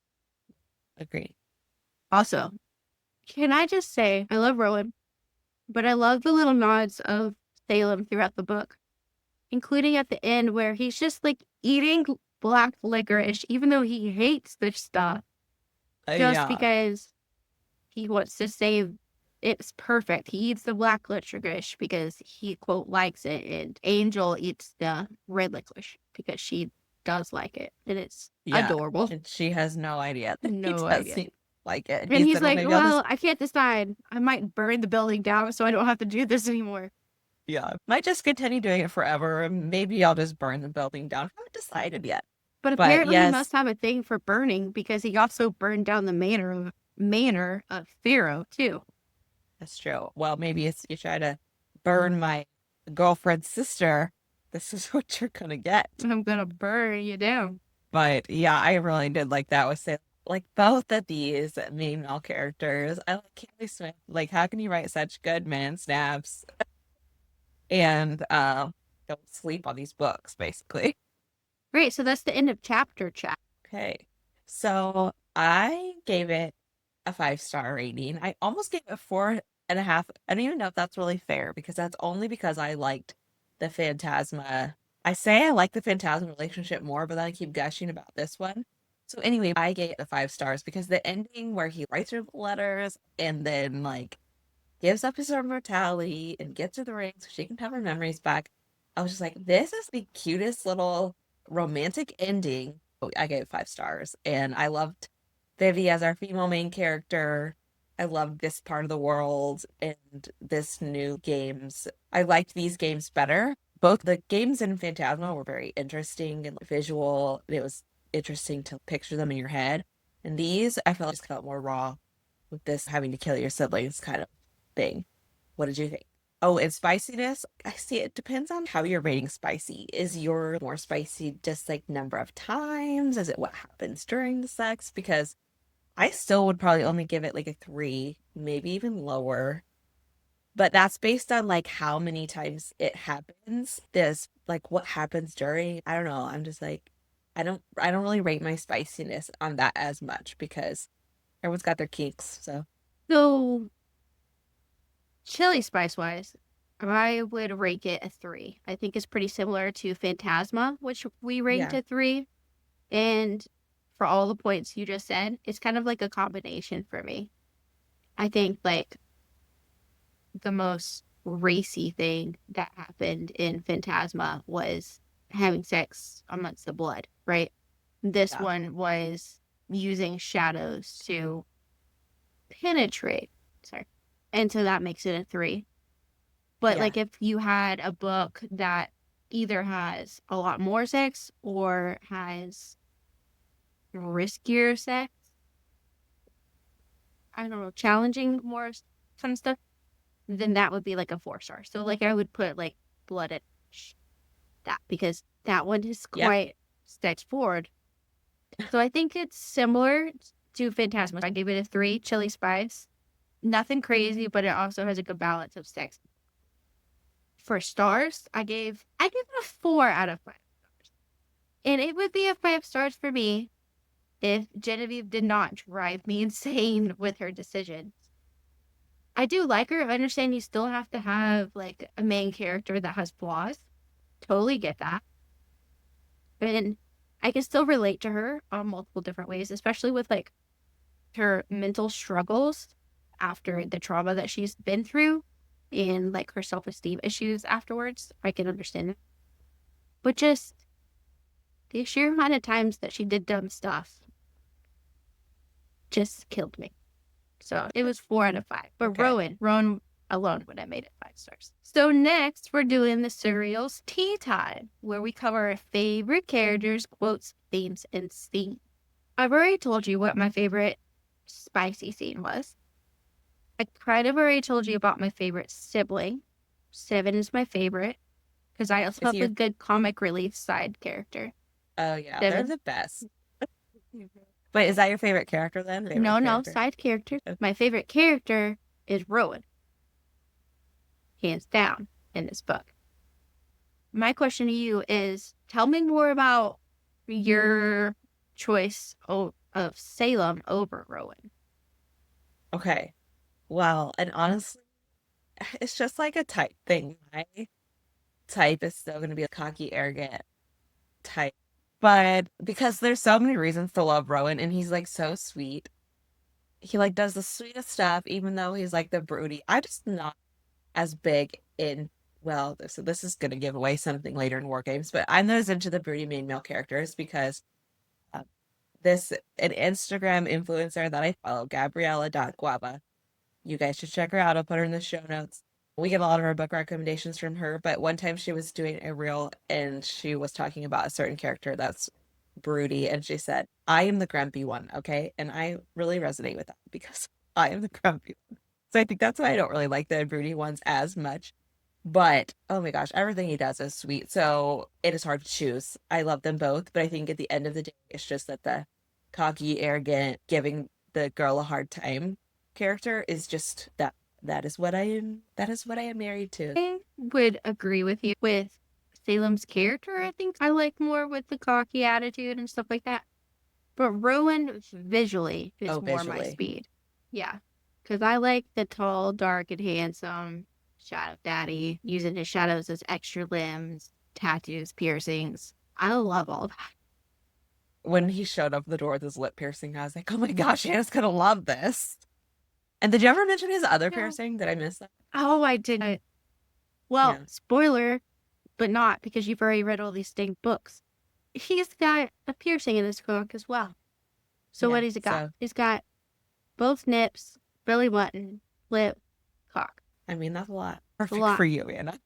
Agree. Also, can I just say, I love Rowan, but I love the little nods of Salem throughout the book, including at the end where he's just like eating black licorice, even though he hates this stuff. just Yeah. because he wants to save. It's perfect. He eats the black licorice because he, quote, likes it. And Angel eats the red licorice because she does like it. And it's Yeah. adorable. And she has no idea that he No idea. doesn't like it. And And he he's said, well, like, maybe I'll just, well, I can't decide. I might burn the building down so I don't have to do this anymore. yeah, might just continue doing it forever. And maybe I'll just burn the building down. I haven't decided yet. But But apparently he yes, must have a thing for burning because he also burned down the manor of Pharaoh too. that's true. Well, maybe it's you try to burn my girlfriend's sister. This is what you're gonna get. I'm gonna burn you down. But yeah, I really did like that with say like both of these main male characters. I like Kaylee Smith. Like, how can you write such good man snaps and don't sleep on these books, basically. Great, so that's the end of chapter chat. Okay. So I gave it a 5-star rating. I almost gave it 4.5. I don't even know if that's really fair because that's only because I liked the Phantasma. I say I like the Phantasma relationship more, but then I keep gushing about this one. So anyway, I gave it the 5 stars because the ending where he writes her the letters and then like gives up his immortality and gets her the ring so she can have her memories back. I was just like, this is the cutest little romantic ending. I gave it 5 stars. And I loved Vivi as our female main character. I loved this part of the world and this new games. I liked these games better. Both the games in Phantasma were very interesting and visual. It was interesting to picture them in your head. And these, I felt just felt more raw with this having to kill your siblings kind of thing. What did you think? Oh, and spiciness. I see it depends on how you're rating spicy. Is your more spicy just like number of times? Is it what happens during the sex? Because I still would probably only give it like a 3, maybe even lower. But that's based on like how many times it happens. This like what happens during. I don't know. I'm just like I don't really rate my spiciness on that as much because everyone's got their kinks. So So, chili spice wise, I would rate it a 3. I think it's pretty similar to Phantasma, which we ranked yeah. a 3. And for all the points you just said, it's kind of like a combination for me. I think like the most racy thing that happened in Phantasma was having sex amongst the blood, right? This Yeah. one was using shadows to penetrate. Sorry. And so that makes it a 3. But Yeah. like if you had a book that either has a lot more sex or has riskier sex, I don't know, challenging more kind of stuff, then that would be like a 4-star. So like I would put like Blood at that because that one is Yep. quite sex forward. So I think it's similar to Phantasma. I gave it a 3, chili spice. Nothing crazy, but it also has a good balance of sex. For stars, I gave it a 4 out of 5 stars. And it would be a 5 stars for me if Genevieve did not drive me insane with her decisions. I do like her. I understand you still have to have like a main character that has flaws. Totally get that. And I can still relate to her on multiple different ways, especially with like her mental struggles after the trauma that she's been through and like her self-esteem issues afterwards. I can understand it. But just the sheer amount of times that she did dumb stuff just killed me. So it was 4 out of 5. But Okay. Rowan alone would have made it 5 stars. So next we're doing the Suriel's Tea Time, where we cover our favorite characters, quotes, themes, and scenes. I've already told you what my favorite spicy scene was. I kind of already told you about my favorite sibling. 7 is my favorite because I also Is have he a your good comic relief side character. Oh yeah, they're 7. the best. But is that your favorite character then? Favorite No, character? side character. Okay. My favorite character is Rowan, hands down, in this book. My question to you is tell me more about your choice of Salem over Rowan. Okay. Well, and honestly, it's just like a type thing. My type is still gonna be a cocky, arrogant type. But because there's so many reasons to love Rowan and he's like so sweet. he like does the sweetest stuff, even though he's like the broody. I'm just not as big in well, so this is gonna give away something later in War Games, but I'm not as into the broody main male characters because uh, this an Instagram influencer that I follow, Gabriella.guava. You guys should check her out. I'll put her in the show notes. We get a lot of our book recommendations from her, but one time she was doing a reel and she was talking about a certain character that's broody, and she said, I am the grumpy one, okay? And I really resonate with that because I am the grumpy one. So I think that's why I don't really like the broody ones as much. But oh my gosh, everything he does is sweet. So it is hard to choose. I love them both, but I think at the end of the day, it's just that the cocky, arrogant, giving the girl a hard time character is just that is what I am married to. I would agree with you with Salem's character. I think I like more with the cocky attitude and stuff like that. But Rowan visually is Oh, more my visually. speed. Yeah. Because I like the tall, dark, and handsome shadow daddy, using his shadows as extra limbs, tattoos, piercings. I love all that. When he showed up at the door with his lip piercing, I was like, oh my gosh, Hannah's gonna love this. And did you ever mention his other Yeah. piercing? Did I miss that? Oh, I didn't. Well, Yeah. spoiler, but not because you've already read all these dang books. He's got a piercing in his cock as well. So Yeah. what has he got? So He's got both nips, belly button, lip, cock. I mean that's a lot. It's a Perfect lot. for you, Anna.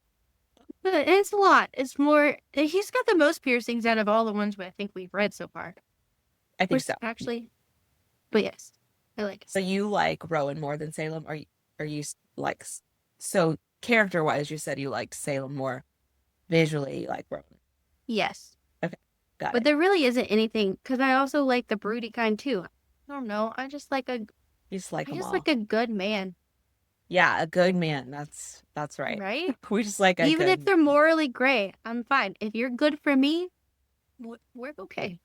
But it's a lot. It's more. He's got the most piercings out of all the ones I think we've read so far. I think so. Actually, but yes, I like it. So you like Rowan more than Salem? Are you like so character wise? You said you liked Salem more. Visually, you like Rowan. Yes, Okay, got but it. there really isn't anything because I also like the broody kind too. I don't know. I just like a. You just like I them just all. like a good man, Yeah, a good man. That's right. right? We just like a Even if good. they're morally gray, I'm fine. If you're good for me, we're okay.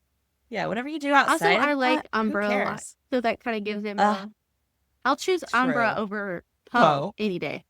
Yeah, whatever you do Also, outside of I that, like who Umbra a lot, cares? so that kind of gives him Uh, a. I'll choose Umbra true. over Poe Poe. any day.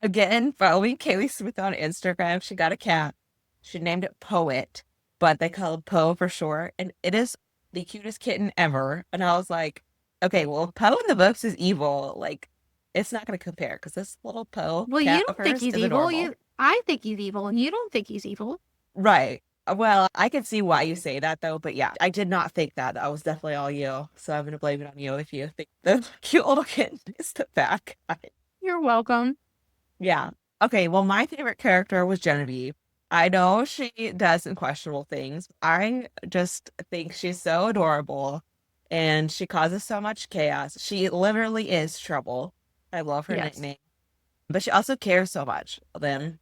Again, following Kaylee Smith on Instagram, she got a cat. She named it Poet, but they call it Poe for short, and it is the cutest kitten ever. And I was like, okay, well, if Poe in the books is evil, like it's not going to compare because this little Poe Well, you cat of don't think hers he's is evil. adorable. I think he's evil, and you don't think he's evil. Right. Well, I can see why you say that though, but yeah, I did not think that. That was definitely all you. So I'm gonna blame it on you if you think the cute little kitten is the bad guy. You're welcome. Yeah. Okay, well, my favorite character was Genevieve. I know she does some questionable things. I just think she's so adorable and she causes so much chaos. She literally is trouble. I love her Yes. nickname. But she also cares so much. Then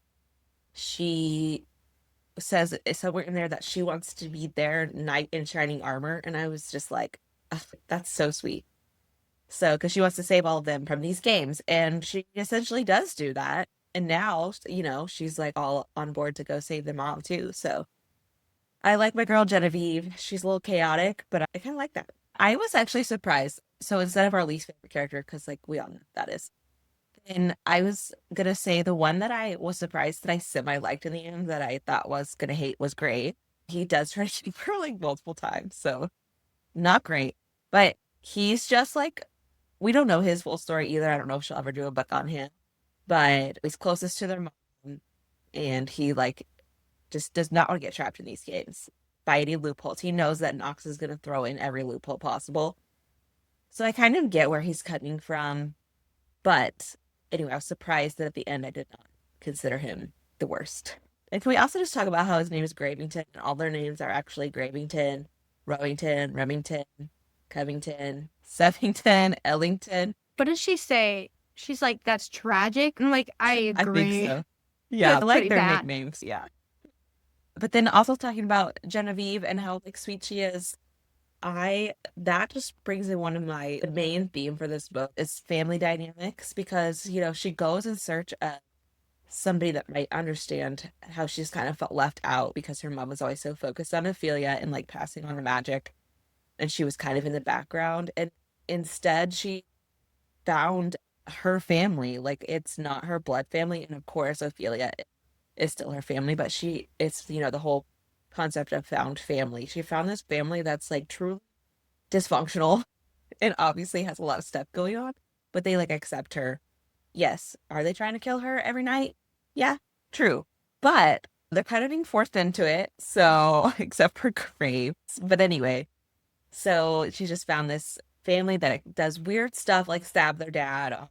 she says somewhere in there that she wants to be their knight in shining armor. And I was just like, "Ugh, that's so sweet. So, because she wants to save all of them from these games. And she essentially does do that. And now, she's like all on board to go save them all too. So I like my girl Genevieve. She's a little chaotic, but I kind of like that. I was actually surprised. So instead of our least favorite character, because like we all know that is, and I was gonna say the one that I was surprised that I semi liked in the end that I thought was gonna hate was Gray. He does try to keep her like multiple times, so not great. But he's just like we don't know his full story either. I don't know if she'll ever do a book on him, but he's closest to their mom, and he like just does not want to get trapped in these games by any loopholes. He knows that Nox is going to throw in every loophole possible. So I kind of get where he's coming from, but anyway, I was surprised that at the end I did not consider him the worst. And can we also just talk about how his name is Gravington and all their names are actually Gravington, Rowington, Remington, Covington, Sevington, Ellington? What does she say? She's like, that's tragic. I'm like, I I think agree. so. Yeah, I That's like pretty their bad. nicknames. Yeah. But then also talking about Genevieve and how like sweet she is, I that just brings in one of my the main theme for this book is family dynamics because she goes in search of somebody that might understand how she's kind of felt left out because her mom was always so focused on Ophelia and like passing on the magic and she was kind of in the background and instead she found her family. Like it's not her blood family. And of course, Ophelia is still her family, but it's, the whole concept of found family. She found this family that's like truly dysfunctional and obviously has a lot of stuff going on, but they like accept her. Yes. Are they trying to kill her every night? Yeah, true. But they're kind of being forced into it. So, except for Graves. But anyway, so she just found this family that does weird stuff like stab their dad on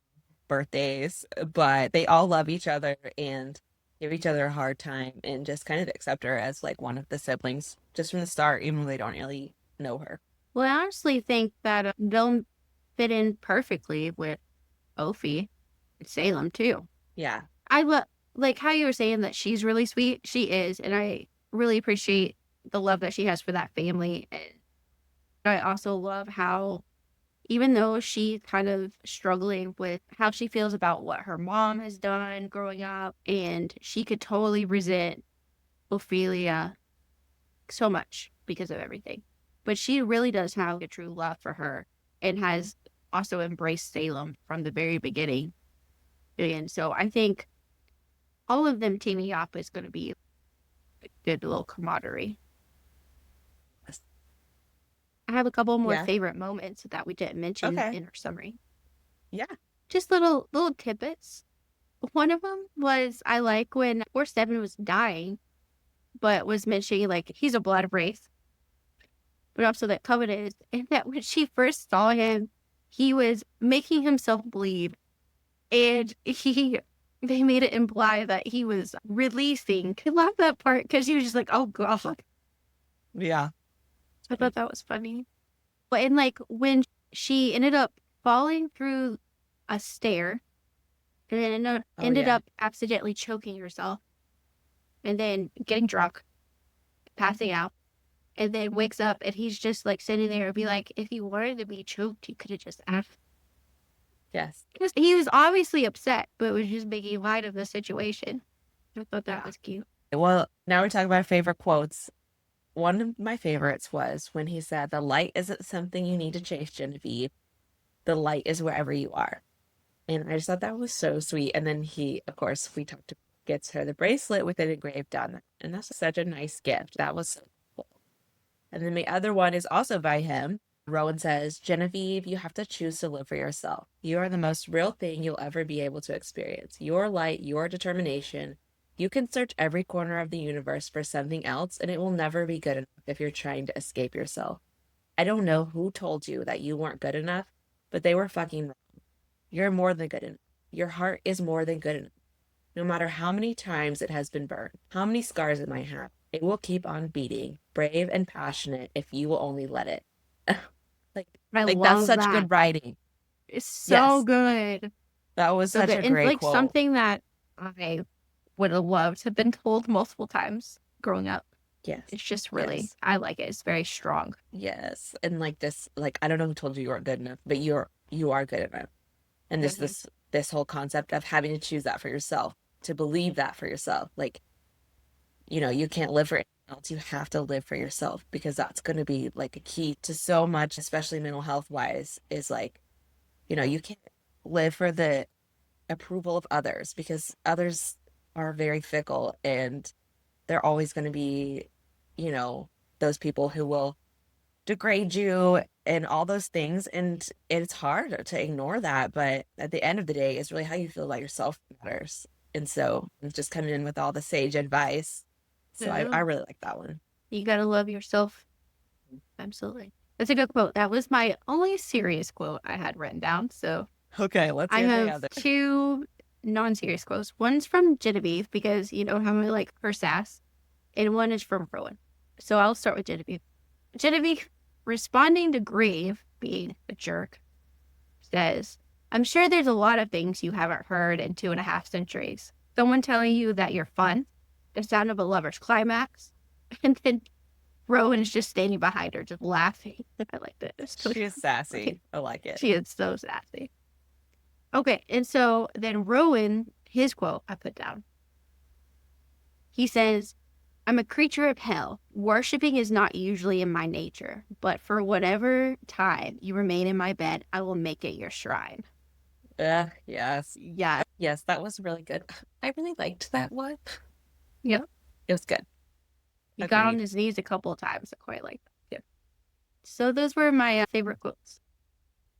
birthdays, but they all love each other and give each other a hard time and just kind of accept her as like one of the siblings just from the start, even though they don't really know her. Well, I honestly think that they'll fit in perfectly with Ophi and Salem too. Yeah. I love like how you were saying that she's really sweet. She is, and I really appreciate the love that she has for that family. And I also love how even though she's kind of struggling with how she feels about what her mom has done growing up, and she could totally resent Ophelia so much because of everything. But she really does have a true love for her and has also embraced Salem from the very beginning. And so I think all of them teaming up is going to be a good little camaraderie. I have a couple more Yeah. favorite moments that we didn't mention Okay. in our summary. Yeah. Just little tidbits. One of them was I like when poor Seven was dying, but was mentioning like he's a blood race, but also that Covenant is, and that when she first saw him, he was making himself bleed, and they made it imply that he was releasing. I love that part because he was just like, oh god. Yeah. I thought that was funny. But and like when she ended up falling through a stair and then Oh, ended yeah. up accidentally choking herself and then getting drunk, passing out, and then wakes up and he's just like sitting there and be like, if you wanted to be choked, you could have just asked. Yes. Because he was obviously upset, but was just making light of the situation. I thought that Yeah. was cute. Well, now we're talking about favorite quotes. One of my favorites was when he said, "The light isn't something you need to chase, Genevieve. The light is wherever you are." And I just thought that was so sweet. And then he, of course, we talked to gets her the bracelet with it engraved on it. And that's such a nice gift. That was so cool. And then the other one is also by him. Rowan says, "Genevieve, you have to choose to live for yourself. You are the most real thing you'll ever be able to experience. Your light, your determination. You can search every corner of the universe for something else, and it will never be good enough if you're trying to escape yourself. I don't know who told you that you weren't good enough, but they were fucking wrong. You're more than good enough. Your heart is more than good enough. No matter how many times it has been burned, how many scars it might have, it will keep on beating, brave and passionate if you will only let it." like, I like that's love such that. good writing. It's so Yes, good. that was So such good. a And great like quote. something that I would have loved to have been told multiple times growing up. Yes, It's just really, yes, I like it. It's very strong. yes. And like this, like I don't know who told you weren't good enough, but you are good enough. And this Mm-hmm. this this whole concept of having to choose that for yourself, to believe that for yourself, like you can't live for anyone else. You have to live for yourself because that's going to be like a key to so much, especially mental health wise, is like, you can't live for the approval of others because others are very fickle and they're always going to be, you know, those people who will degrade you and all those things. And it's hard to ignore that. But at the end of the day, it's really how you feel about yourself that matters. And so it's just coming in with all the sage advice. So I Yeah. really like that one. You gotta love yourself. Absolutely. That's a good quote. That was my only serious quote I had written down. So Okay, let's I hear the have other. two non-serious quotes. One's from Genevieve because you know how I like her sass, and one is from Rowan. So I'll start with Genevieve. Genevieve, responding to Grieve being a jerk, says, "I'm sure there's a lot of things you haven't heard in 2.5 centuries. Someone telling you that you're fun, the sound of a lover's climax, and then Rowan is just standing behind her, just laughing. I like that. It's so She is funny. sassy. I like it. She is so sassy. Okay, and so then Rowan, his quote I put down. He says, "I'm a creature of hell. Worshipping is not usually in my nature, but for whatever time you remain in my bed, I will make it your shrine." Yes. Yeah. Yes, that was really good. I really liked that one. Yep. It was good. He got on Agreed. his knees a couple of times. I quite like that. Yeah. So those were my favorite quotes.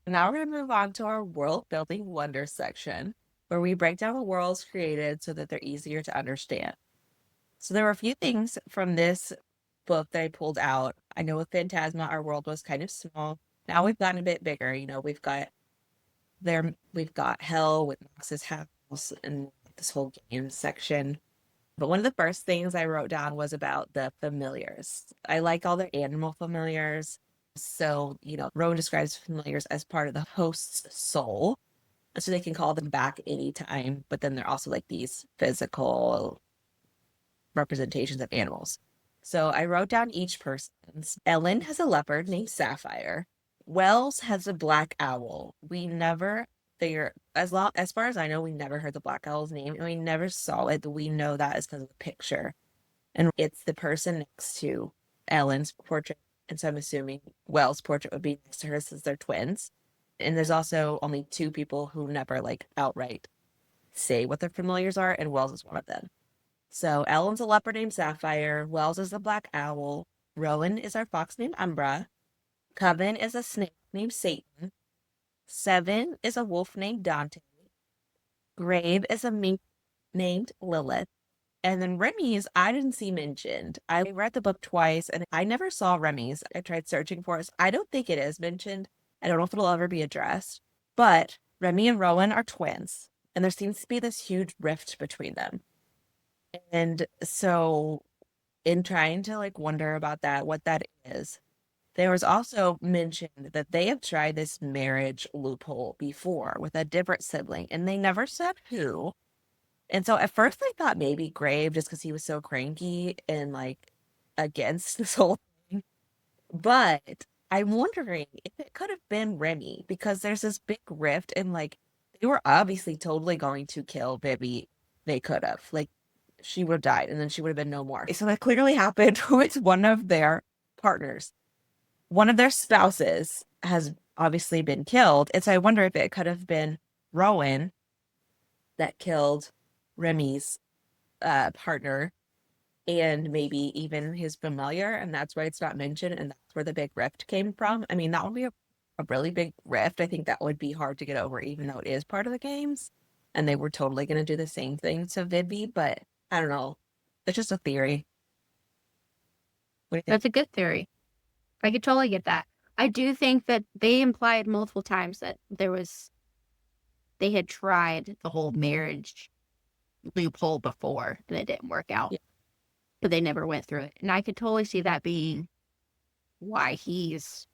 Now we're going to move on to our world building wonders section, where we break down the worlds created so that they're easier to understand. So there were a few things from this book that I pulled out. I know with Phantasma, our world was kind of small. Now we've gotten a bit bigger. We've got Hell with Nox's house and this whole game section. But one of the first things I wrote down was about the familiars. I like all the animal familiars. So, Rowan describes familiars as part of the host's soul. So they can call them back anytime, but then they're also like these physical representations of animals. So I wrote down each person's. Ellen has a leopard named Sapphire. Wells has a black owl. We never figure as far as I know, we never heard the black owl's name and we never saw it, but we know that is because of the picture. And it's the person next to Ellen's portrait. And so I'm assuming Wells' portrait would be next to her since they're twins. And there's also only two people who never like outright say what their familiars are, and Wells is one of them. So Ellen's a leopard named Sapphire. Wells is the black owl. Rowan is our fox named Umbra. Coven is a snake named Satan. Seven is a wolf named Dante. Grave is a mink named Lilith. And then Remy's, I didn't see mentioned. I read the book twice and I never saw Remy's. I tried searching for it. I don't think it is mentioned. I don't know if it'll ever be addressed. But Remy and Rowan are twins. And there seems to be this huge rift between them. And so in trying to like wonder about that, what that is, there was also mentioned that they have tried this marriage loophole before with a different sibling, and they never said who. And so at first I thought maybe Grave just because he was so cranky and like against this whole thing. But I'm wondering if it could have been Remy because there's this big rift and like they were obviously totally going to kill Bibby. They could have. Like she would have died and then she would have been no more. So that clearly happened with one of their partners. One of their spouses has obviously been killed. And so I wonder if it could have been Rowan that killed Remy's partner and maybe even his familiar. And that's why it's not mentioned. And that's where the big rift came from. I mean, that would be a really big rift. I think that would be hard to get over, even though it is part of the games. And they were totally going to do the same thing to Vivi, but I don't know. It's just a theory. What do you think? That's a good theory. I could totally get that. I do think that they implied multiple times that they had tried the whole marriage loophole before and it didn't work out. Yeah. But they never went through it. And I could totally see that being why he's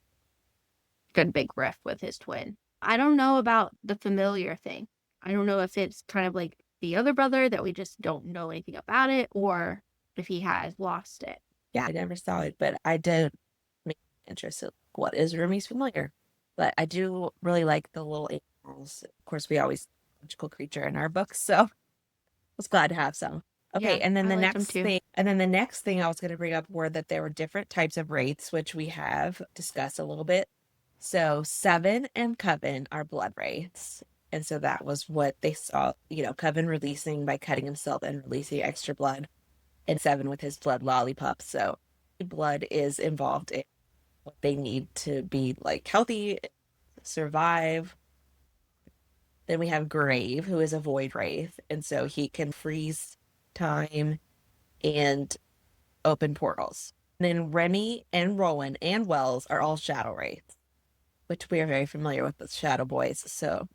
got a big rift with his twin. I don't know about the familiar thing. I don't know if it's kind of like the other brother that we just don't know anything about it, or if he has lost it. Yeah, I never saw it, but I did make me interested. What is Remy's familiar? But I do really like the little animals. Of course, we always magical creature in our books, so I was glad to have some. Okay, Yeah, and then I the liked them next too. thing, and then the next thing I was going to bring up were that there were different types of wraiths, which we have discussed a little bit. So Seven and Coven are blood wraiths. And so that was what they saw, Coven releasing by cutting himself and releasing extra blood, and Seven with his blood lollipop. So blood is involved in what they need to be like healthy, survive. Then we have Grave, who is a void wraith, and so he can freeze time and open portals. And then Remy and Rowan and Wells are all shadow wraiths, which we are very familiar with the Shadow Boys. So,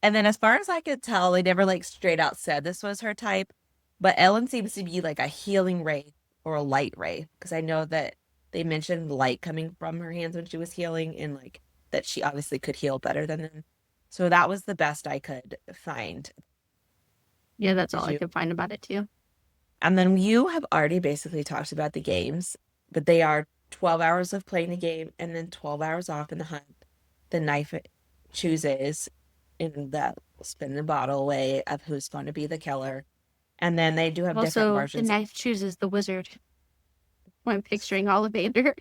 and then as far as I could tell, they never like straight out said this was her type, but Ellen seems to be like a healing wraith or a light wraith because I know that they mentioned light coming from her hands when she was healing and like that she obviously could heal better than them. So that was the best I could find. Yeah, that's Did all I you? could find about it too. And then you have already basically talked about the games, but they are 12 hours of playing the game and then 12 hours off in the hunt. The knife chooses in that spin the bottle way of who's going to be the killer. And then they do have different Also, the versions. knife chooses the wizard. I'm picturing Ollivander.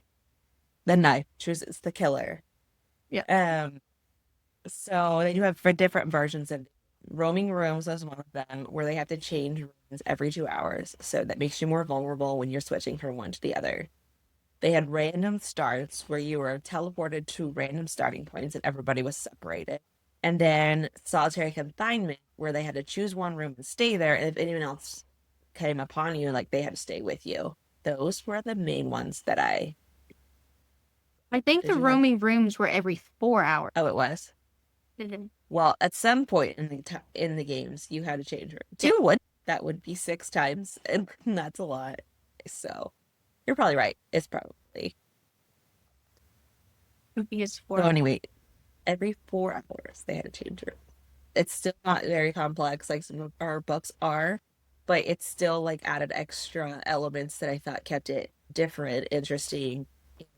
The knife chooses the killer. Yeah. So they do have for different versions of roaming rooms is one of them where they have to change rooms every 2 hours. So that makes you more vulnerable when you're switching from one to the other. They had random starts where you were teleported to random starting points and everybody was separated. And then solitary confinement, where they had to choose one room and stay there. And if anyone else came upon you, like they had to stay with you. Those were the main ones that I. I think Did the you have? roaming rooms were every 4 hours. Oh, it was. Mhm. Well, at some point in the games, you had to change room. Two would. That would be 6 times, and that's a lot. So you're probably right. It's probably. Because So 4 anyway, every 4 hours they had to change room. It's still not very complex like some of our books are, but it's still like added extra elements that I thought kept it different, interesting.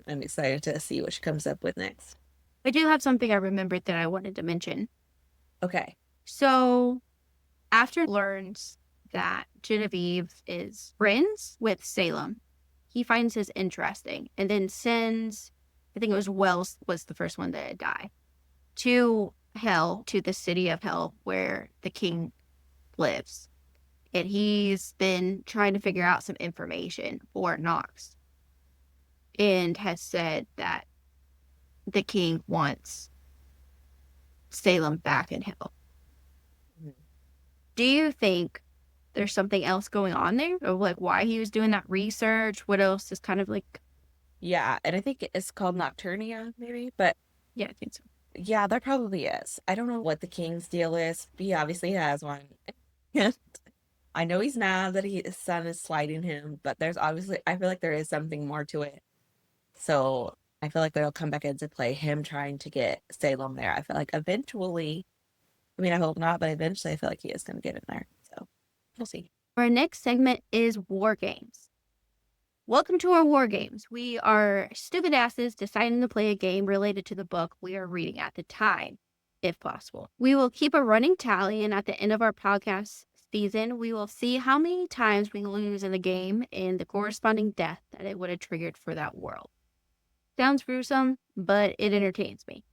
I'm excited to see what she comes up with next. I do have something I remembered that I wanted to mention. Okay. So after learns that Genevieve is friends with Salem, he finds this interesting and then sends, I think it was Wells was the first one that died, to Hell, to the city of Hell where the king lives. And he's been trying to figure out some information for Knox and has said that the king wants Salem back in Hell. Mhm. Do you think there's something else going on there? Or like why he was doing that research? What else is kind of like, Yeah, and I think it's called Nocturnia, maybe, but yeah, I think so. yeah, there probably is. I don't know what the king's deal is. He obviously has one. And I know he's mad that his son is slighting him, but there's obviously, I feel like there is something more to it. So I feel like that'll come back into play, him trying to get Salem there. I feel like eventually, I mean, I hope not, but eventually I feel like he is going to get in there. So we'll see. Our next segment is War Games. Welcome to our War Games. We are stupid asses deciding to play a game related to the book we are reading at the time, if possible. We will keep a running tally, and at the end of our podcast season, we will see how many times we lose in the game and the corresponding death that it would have triggered for that world. Sounds gruesome, but it entertains me.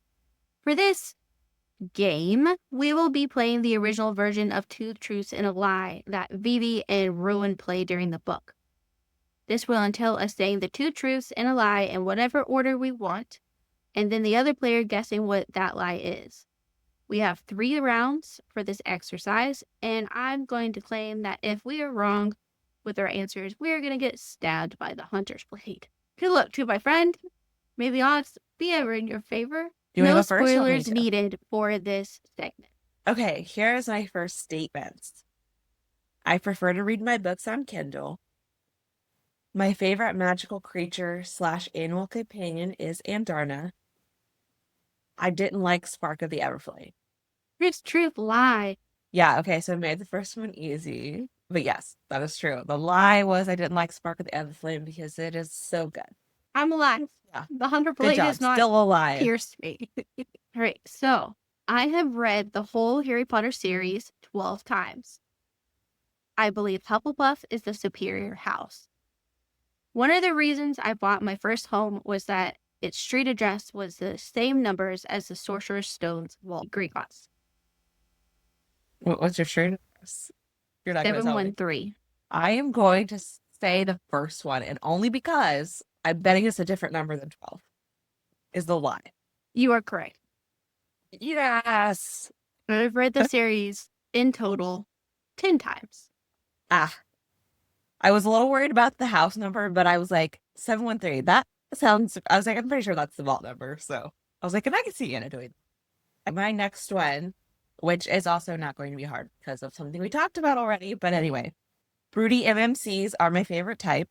For this game, we will be playing the original version of Two Truths and a Lie that Vivi and Ruin play during the book. This will entail us saying the two truths and a lie in whatever order we want, and then the other player guessing what that lie is. We have 3 rounds for this exercise, and I'm going to claim that if we are wrong with our answers, we are going to get stabbed by the hunter's blade. Good luck to my friend. May the odds be ever in your favor. Do you want to No go first? Or want me spoilers to? needed for this segment. Okay, here's my first statements. I prefer to read my books on Kindle. My favorite magical creature / animal companion is Andarna. I didn't like Spark of the Everflame. Truth, lie. Yeah, okay, so I made the first one easy. But yes, that is true. The lie was I didn't like Spark of the Everflame because it is so good. I'm alive. Yeah, The hunter good blade job. is not Still alive. pierced me. All right, so I have read the whole Harry Potter series 12 times. I believe Hufflepuff is the superior house. One of the reasons I bought my first home was that its street address was the same numbers as the Sorcerer's Stone's Gringotts. What's your shirt? You're not going to tell me. 713. I am going to say the first one, and only because I'm betting it's a different number than 12 is the lie. You are correct. Yes. I've read the series in total 10 times. Ah, I was a little worried about the house number, but I was like, 713. That sounds, I was like, I'm pretty sure that's the vault number. So I was like, and I can see Anna doing that. My next one, which is also not going to be hard because of something we talked about already. But anyway, broody MMCs are my favorite type.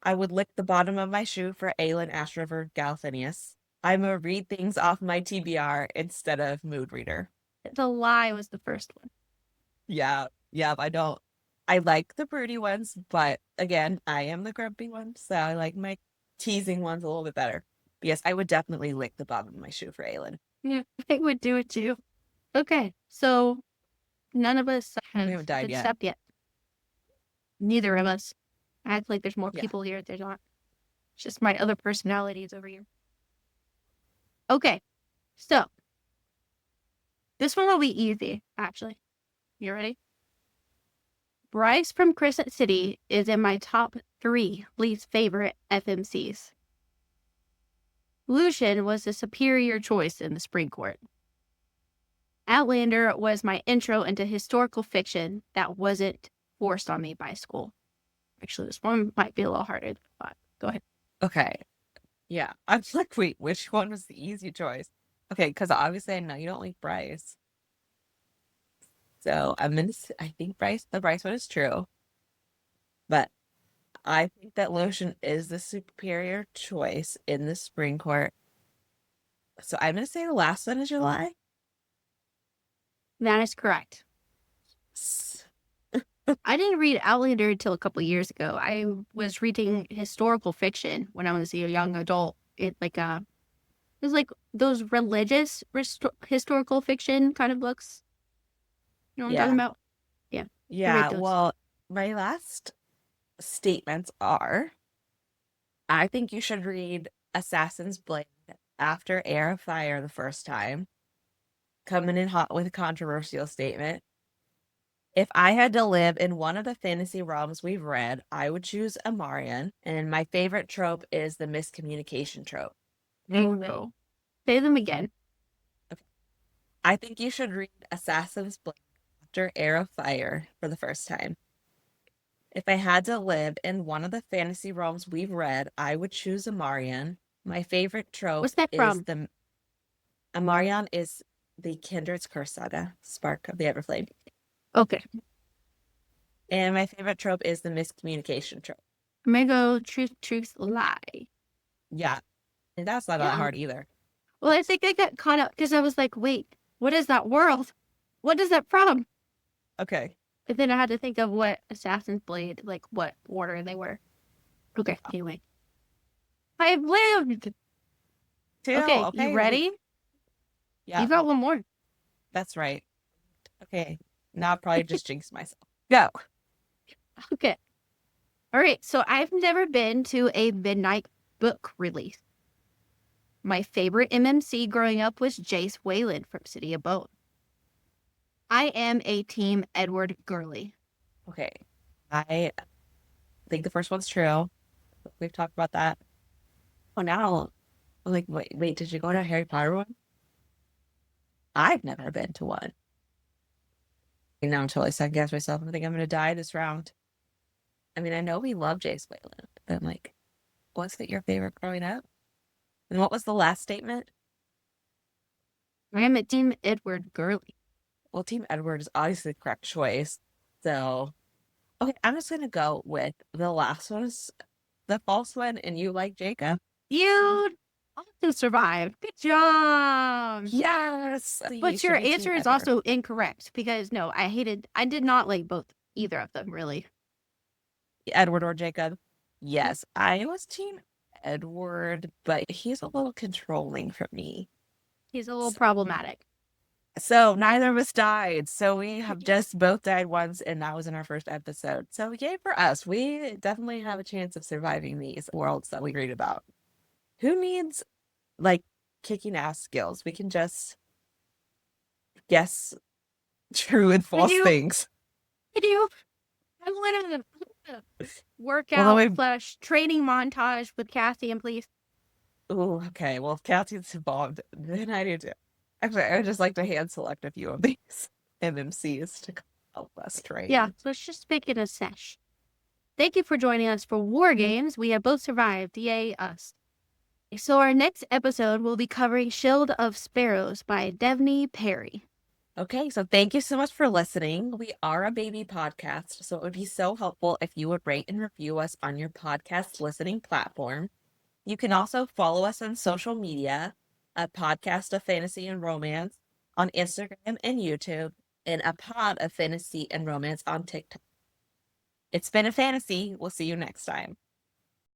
I would lick the bottom of my shoe for Aelin Ashriver Galathinius. I'm a read things off my TBR instead of mood reader. The lie was the first one. Yeah, I don't. I like the broody ones, but again, I am the grumpy one, so I like my teasing ones a little bit better. But yes, I would definitely lick the bottom of my shoe for Aelin. Yeah, I would do it too. Okay, so none of us We have haven't died yet. accepted yet. Neither of us. I act like there's more Yeah. people here. There's not. It's just my other personalities over here. Okay, so this one will be easy, actually. You ready? Bryce from Crescent City is in my top 3 least favorite FMCs. Lucian was the superior choice in the Supreme Court. Outlander was my intro into historical fiction that wasn't forced on me by school. Actually, this one might be a little harder, but go ahead. Okay. Yeah. I'm like, wait, which one was the easy choice? Okay, because obviously I know you don't like Bryce. So I think the Bryce one is true. But I think that Lotion is the superior choice in the Supreme Court. So I'm gonna say the last one is your lie. That is correct. I didn't read Outlander until a couple years ago. I was reading historical fiction when I was a young adult. It was like those religious historical fiction kind of books. You know what I'm talking Yeah. about? Yeah. I read Yeah. those. Well, my last statements are I think you should read Assassin's Blade after Air of Fire the first time, coming in hot with a controversial statement. If I had to live in one of the fantasy realms we've read, I would choose Amarian, and my favorite trope is the miscommunication trope. Oh no. Say them again. Okay. I think you should read Assassin's Blade after Air of Fire for the first time. If I had to live in one of the fantasy realms we've read, I would choose Amarian. My favorite trope What's that is from? the Amarian is the Kindred's Curse saga, Spark of the Everflame. Okay. And my favorite trope is the miscommunication trope. I'm gonna go truth, lie. Yeah. And that's not that Yeah. hard either. Well, I think I got caught up because I was like, wait, what is that world? What is that from? Okay. And then I had to think of what Assassin's Blade, like what order they were. Okay, anyway. I have lived. Okay, you Okay. ready? Yeah, You got one more. that's right. Okay. Now I'll probably just jinx myself. Go. Okay. All right, so I've never been to a midnight book release. My favorite MMC growing up was Jace Wayland from City of Bone. I am a team Edward Gurley. Okay. I think the first one's true. We've talked about that. Oh, now, like, wait, did you go to a Harry Potter one? I've never been to one. And now I'm totally second guess myself. I think I'm going to die this round. I mean, I know we love Jace Wayland, but I'm like, was it your favorite growing up? And what was the last statement? I am a team Edward Gurley. Well, Team Edward is obviously the correct choice. So, okay, I'm just going to go with the last one is the false one, and you like Jacob. You also survived. Good job. Yes. But your answer is also incorrect because no, I did not like either of them really. Edward or Jacob. Yes, I was Team Edward, but he's a little controlling for me. He's a little problematic. So neither of us died. So we have just both died once, and that was in our first episode. So yay for us. We definitely have a chance of surviving these worlds that we read about. Who needs like kicking ass skills? We can just guess true and false things. I do. I'm literally workout / training montage with Cassian, please. Oh, okay. Well, if Cassie's involved, then I do too. Actually, I would just like to hand select a few of these MMCs to help us train. Yeah, let's just make it a sesh. Thank you for joining us for War Games. We have both survived. Yay, us. So our next episode will be covering Shield of Sparrows by Devney Perry. Okay, so thank you so much for listening. We are a baby podcast, so it would be so helpful if you would rate and review us on your podcast listening platform. You can also follow us on social media, a podcast of fantasy and romance on Instagram and YouTube, and a pod of fantasy and romance on TikTok. It's been a fantasy. We'll see you next time.